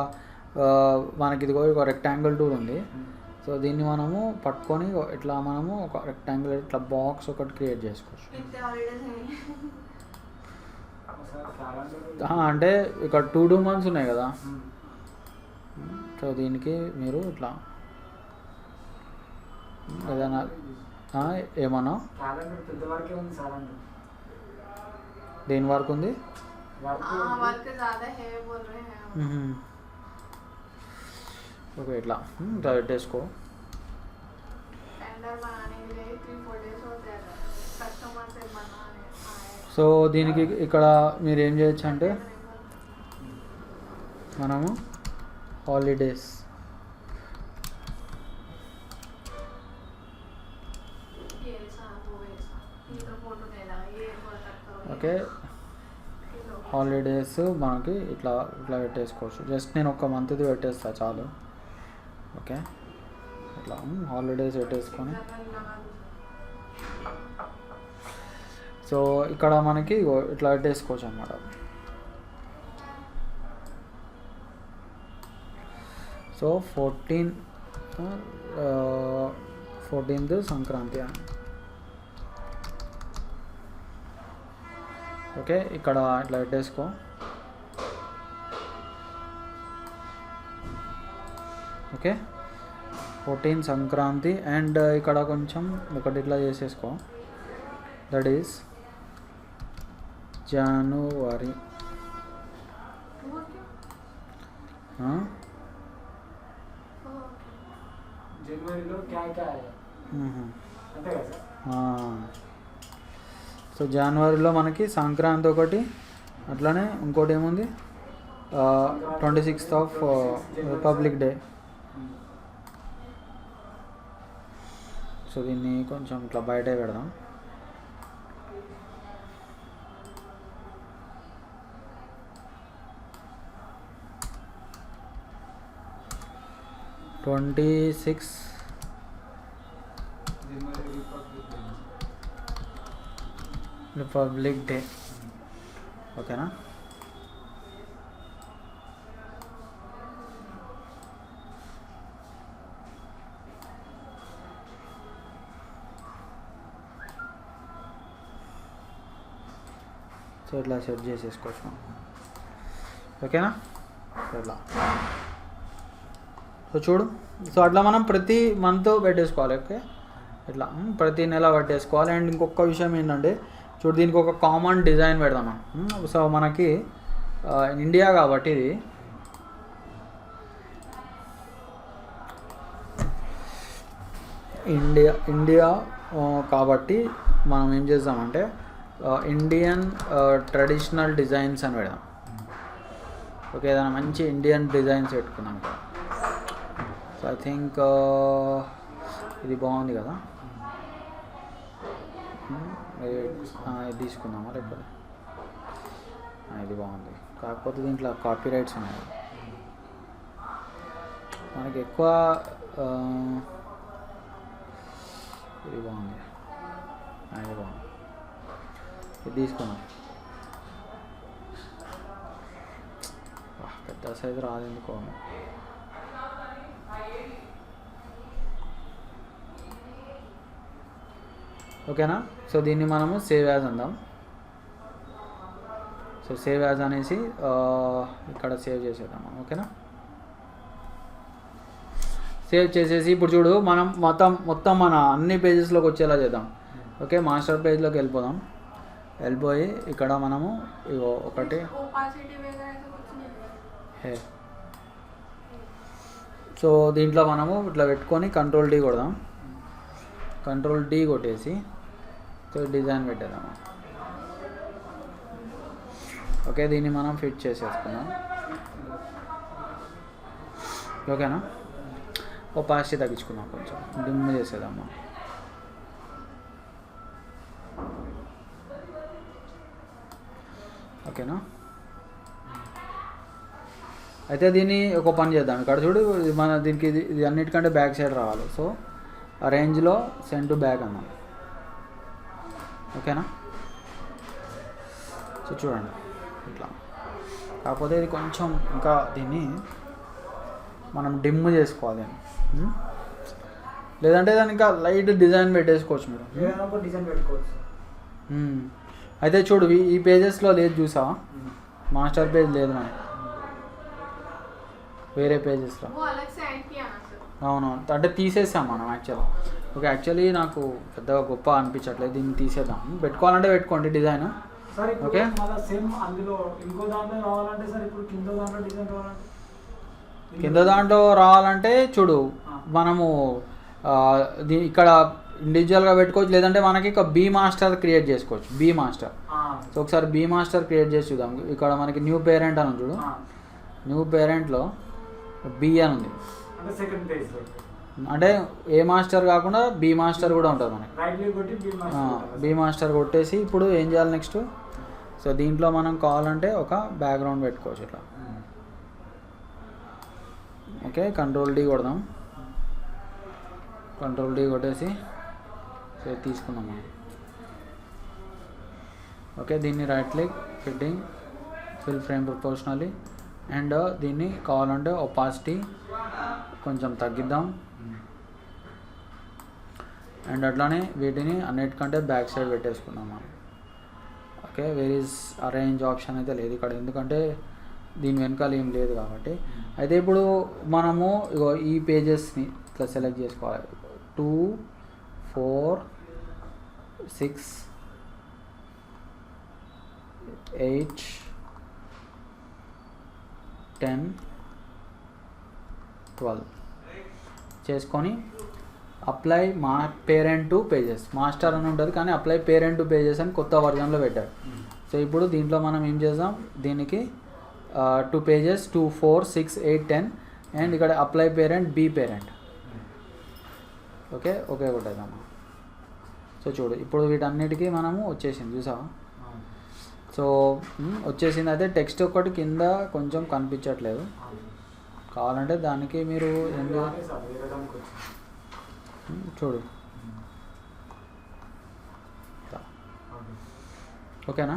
మనకి ఇదిగో ఒక రెక్టాంగిల్ టూల్ ఉంది. సో దీన్ని మనము పట్టుకొని ఇట్లా మనము ఒక రెక్టాంగిల్ ఇట్లా బాక్స్ ఒకటి క్రియేట్ చేసుకోవచ్చు. విత్ హాలిడేస్ సార్ క్యాలెండర్ అంటే ఇక్కడ 2 months ఉన్నాయి కదా, సో దీనికి మీరు ఇట్లా ఏదైనా ఏమన్నా క్యాలెండర్ పెద్ద వరకే ఉంది సార్. అంటే దేని వరకు ఉంది? वर्क ज्यादा है बोल रहे हैं. ఓకే, ఇట్లా ఇట్లా పెట్టేసుకో. कैलेंडर बनाने के लिए 3-4 days होते हैं. कस्टमर से बनाने आए. సో దీనికి ఇక్కడ మీరు ఏం చేయొచ్చు అంటే మనము హాలిడేస్ ये ऐसा वो ऐसा. ये तो फोटो नहीं लगा. ये बोल सकते हो. ఓకే, హాలిడేస్ మనకి ఇట్లా ఇట్లా పెట్టేసుకోవచ్చు. జస్ట్ నేను ఒక మంత్ది పెట్టేస్తా చాలు. ఓకే, ఇట్లా హాలిడేస్ పెట్టేసుకొని, సో ఇక్కడ మనకి ఇట్లా పెట్టేసుకోవచ్చు అన్నమాట. So 14th Sankranti. ఓకే, ఇక్కడ ఇట్లా పెట్టేసుకో. ఓకే, 14 సంక్రాంతి. అండ్ ఇక్కడ కొంచెం ఒకటి ఇట్లా చేసేసుకో, దట్ ఈస్ జనవరి. वो क्यों? జనవరిలో క్యా క్యా అంతే కదా సార్. సో జనవరిలో మనకి సంక్రాంతి ఒకటి, అట్లానే ఇంకోటి ఏముంది 26th రిపబ్లిక్ డే. సో దీన్ని కొంచెం ఇట్లా బయటే పెడదాం. జనవరి 26 రిపబ్లిక్ డే. ఓకేనా? సో ఇట్లా సెట్ చేసేసుకోవచ్చు మనం. ఓకేనా? ఇట్లా సో చూడు, సో అట్లా మనం ప్రతి మంత్ పెట్టేసుకోవాలి. ఓకే, ఇట్లా ప్రతి నెల పెట్టేసుకోవాలి. అండ్ ఇంకొక విషయం ఏంటంటే చూడు, దీనికి ఒక కామన్ డిజైన్ పెడదాం మనం. సో మనకి ఇండియా కాబట్టి ఇది ఇండియా కాబట్టి మనం ఏం చేద్దామంటే ఇండియన్ ట్రెడిషనల్ డిజైన్స్ అని పెడదాం. ఓకే, ఏదైనా మంచి ఇండియన్ డిజైన్స్ పెట్టుకున్నాం కదా. సో ఐ థింక్ ఇది బాగుంది కదా, ఇది తీసుకుందామా లేకపోతే ఇది బాగుంది. కాకపోతే దీంట్లో కాపీ రైట్స్ ఉన్నాయి మనకి ఎక్కువ. ఇది బాగుంది, ఇది బాగుంది, ఇది తీసుకున్నాం. పెద్ద సైజు రాదు ఎందుకో. ఓకేనా? సో దీన్ని మనము సేవ్ యాజ్ అందాం. సో సేవ్ యాజ్ అనేసి ఇక్కడ సేవ్ చేసేద్దాం ఓకేనా. సేవ్ చేసేసి ఇప్పుడు చూడు మనం మొత్తం మన అన్ని పేజెస్లోకి వచ్చేలా చేద్దాం. ఓకే, మాస్టర్ పేజ్లోకి వెళ్ళిపోయి ఇక్కడ మనము ఇగో ఒకటి హే. సో దీంట్లో మనము ఇట్లా పెట్టుకొని కంట్రోల్ D కొడదాం. కంట్రోల్ D కొట్టేసి సో డిజైన్ పెట్టేద్దాము. ఓకే, దీన్ని మనం ఫిట్ చేసేసుకుందాం. ఓకేనా, ఒపాసిటీ తగ్గించుకుందాం, కొంచెం డిమ్ చేసేద్దాము. ఓకేనా, అయితే దీన్ని ఒక పని చేద్దాం. ఇక్కడ చూడు మన దీనికి ఇది అన్నిటికంటే బ్యాక్ సైడ్ రావాలి. సో ఆ రేంజ్లో సెండ్ టు బ్యాక్ అన్నాం. ఓకేనా, సో చూడండి ఇట్లా. కాకపోతే ఇది కొంచెం ఇంకా దీన్ని మనం డిమ్ చేసుకోవాలి. లేదంటే దాన్ని ఇంకా లైట్ డిజైన్ పెట్టేసుకోవచ్చు మీరు. డిజైన్ పెట్టుకోవచ్చు. అయితే చూడు ఈ పేజెస్లో లేదు చూసావా, మాస్టర్ పేజ్ లేదు మనకి, వేరే పేజెస్లో. అవునవును, అంటే తీసేసాం మనం యాక్చువల్. ఓకే, యాక్చువల్లీ నాకు పెద్దగా గొప్ప అనిపించట్లేదు, దీన్ని తీసేద్దాం. పెట్టుకోవాలంటే పెట్టుకోండి డిజైన్. ఓకే, సేమ్ అందులో ఇంకో దాంట్లో రావాలంటే సార్ ఇప్పుడు కింద దాంట్లో డిజైన్ రావాలంటే కింద దాంట్లో రావాలంటే చూడు మనము ఇక్కడ ఇండివిజువల్గా పెట్టుకోవచ్చు, లేదంటే మనకి ఇక బీ మాస్టర్ క్రియేట్ చేసుకోవచ్చు. బీ మాస్టర్, సో ఒకసారి బీ మాస్టర్ క్రియేట్ చేసి చూద్దాం. ఇక్కడ మనకి న్యూ పేరెంట్ అని చూడు, న్యూ పేరెంట్లో బీ అని ఉంది. అంటే ఏ మాస్టర్ కాకుండా బీ మాస్టర్ కూడా ఉంటుంది మనకి. బీ మాస్టర్ కొట్టేసి ఇప్పుడు ఏం చేయాలి నెక్స్ట్, సో దీంట్లో మనం కావాలంటే ఒక బ్యాక్గ్రౌండ్ పెట్టుకోవచ్చు ఇట్లా. ఓకే, కంట్రోల్ D కొడదాం. కంట్రోల్ D కొట్టేసి సో తీసుకుందాం మనం. ఓకే, దీన్ని right click, fitting, fill frame proportionally, and దీన్ని కావాలంటే ఒపాసిటీ కొంచెం తగ్గిద్దాం. అండ్ అట్లానే వీటిని అన్నిటికంటే బ్యాక్ సైడ్ పెట్టేసుకుందాం మనం. Okay, where is arrange option అయితే లేదు ఇక్కడ, ఎందుకంటే దీని వెనకాల ఏం లేదు కాబట్టి. అయితే ఇప్పుడు మనము ఇగో ఈ పేజెస్ని ఇట్లా సెలెక్ట్ చేసుకోవాలి. 2, 4, 6, 8, 10, 12 చేసుకొని apply parent to pages, master అని ఉంటుంది కానీ అప్లై పేరెంట్ టు పేజెస్ అని కొత్త వర్జన్లో పెట్టాడు. సో ఇప్పుడు దీంట్లో మనం ఏం చేద్దాం, దీనికి 2 pages, 2, 4, 6, 8, 10 అండ్ ఇక్కడ apply parent B parent. Okay, okay కొట్టేద్దాం. సో చూడు ఇప్పుడు వీటన్నిటికీ మనము వచ్చేసింది చూసావా. సో వచ్చేసింది. అయితే టెక్స్ట్ ఒకటి కింద కొంచెం కనిపించట్లేదు, కావాలంటే దానికి మీరు ఏం చూడు. ఓకేనా,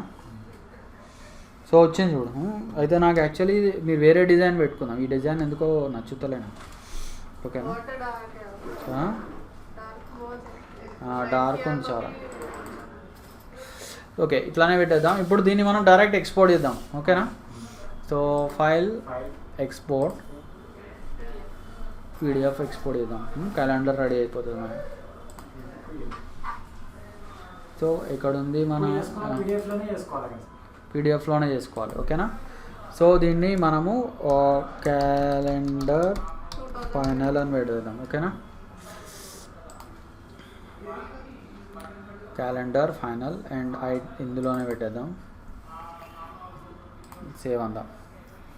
సో వచ్చింది చూడు. అయితే నాకు యాక్చువల్లీ మీరు వేరే డిజైన్ పెట్టుకుందాం, ఈ డిజైన్ ఎందుకో నచ్చుతలేను. ఓకేనా, డార్క్ ఉంది చాలా. ఓకే, ఇట్లానే పెట్టేద్దాం. ఇప్పుడు దీన్ని మనం డైరెక్ట్ ఎక్స్పోర్ట్ చేద్దాం. ఓకేనా, so file, export, PDF export చేద్దాం. క్యాలెండర్ రెడీ అయిపోతుంది మనం. సో ఇక్కడ ఉంది మన పీడిఎఫ్లోనే చేసుకోవాలి. ఓకేనా, సో దీన్ని మనము క్యాలెండర్ ఫైనల్ అని పెడదాం. ఓకేనా, క్యాలెండర్ ఫైనల్ అండ్ ఇందులోనే పెట్టేద్దాం. సేవ్ అందాం.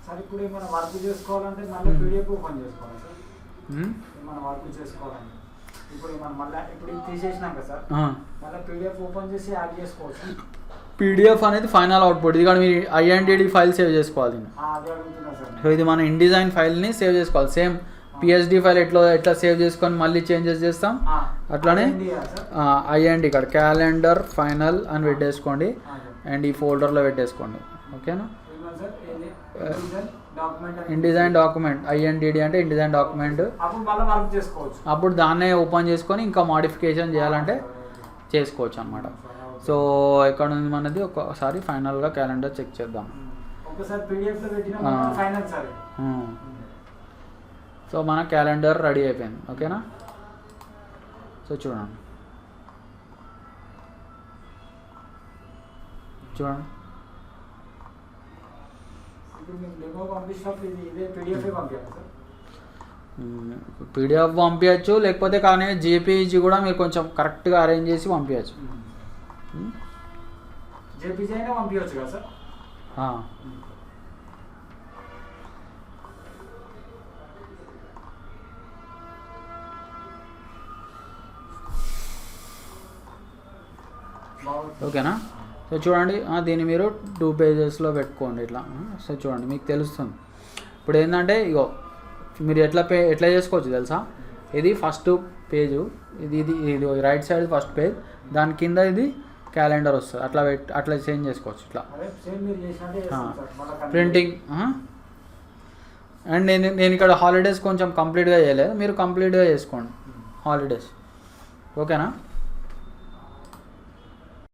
సార్ ఇప్పుడు మనం వర్క్ చేసుకోవాలంటే మళ్ళీ పీడిఎఫ్ ఓపెన్ చేసుకోవాలి సార్. మనం వర్క్ చేసుకోవాలంటే ఇప్పుడు మనం మళ్ళీ ఇప్పుడు తీసేసినాక సార్ మళ్ళీ పీడిఎఫ్ ఓపెన్ చేసి యాడ్ చేసుకోవచ్చు. పీడిఎఫ్ అనేది ఫైనల్ అవుట్పుట్. ఇది కూడా మీరు INDD ఫైల్ సేవ్ చేసుకోవాలి. సో ఇది మన InDesign ఫైల్ని సేవ్ చేసుకోవాలి. సేమ్ PSD ఫైల్ ఎట్లా సేవ్ చేసుకొని మళ్ళీ చేంజెస్ చేస్తాం అట్లానే IND ఇక్కడ క్యాలెండర్ ఫైనల్ అని పెట్టేసుకోండి అండ్ ఈ ఫోల్డర్లో పెట్టేసుకోండి. ఓకేనా, InDesign డాక్యుమెంట్, INDD అంటే InDesign డాక్యుమెంట్. అప్పుడు దాన్నే ఓపెన్ చేసుకొని ఇంకా మాడిఫికేషన్ చేయాలంటే చేసుకోవచ్చు అనమాట. సో ఎక్కడ ఉంది మనది ఒకసారి ఫైనల్గా క్యాలెండర్ చెక్ చేద్దాం. ఒకసారి పీడిఎఫ్లో పెట్టిన ఫైనల్ సార్. సో మన క్యాలెండర్ రెడీ అయిపోయింది. ఓకేనా? సో చూడండి ఇప్పుడు మీకు డెమో పంపిస్తున్నప్పుడు ఇదే పీడిఎఫ్ పంపించాలి సార్. పీడిఎఫ్ పంపించచ్చు, లేకపోతే కానీ జేపీజీ కూడా మీరు కొంచెం కరెక్ట్గా అరేంజ్ చేసి పంపించచ్చు. జేపీజీ అయినా పంపించచ్చు కదా సార్. ఓకేనా? సో చూడండి, దీన్ని మీరు 2 పేజెస్లో పెట్టుకోండి ఇట్లా. సో చూడండి మీకు తెలుస్తుంది. ఇప్పుడు ఏంటంటే ఇగో మీరు ఎట్లా చేసుకోవచ్చు తెలుసా? ఇది ఫస్ట్ పేజు, ఇది రైట్ సైడ్ ఫస్ట్ పేజ్, దాని కింద ఇది క్యాలెండర్ వస్తుంది. అట్లా చేంజ్ చేసుకోవచ్చు ఇట్లా ప్రింటింగ్. అండ్ నేను ఇక్కడ హాలిడేస్ కొంచెం కంప్లీట్గా చేయలేదు, మీరు కంప్లీట్గా చేసుకోండి హాలిడేస్. ఓకేనా?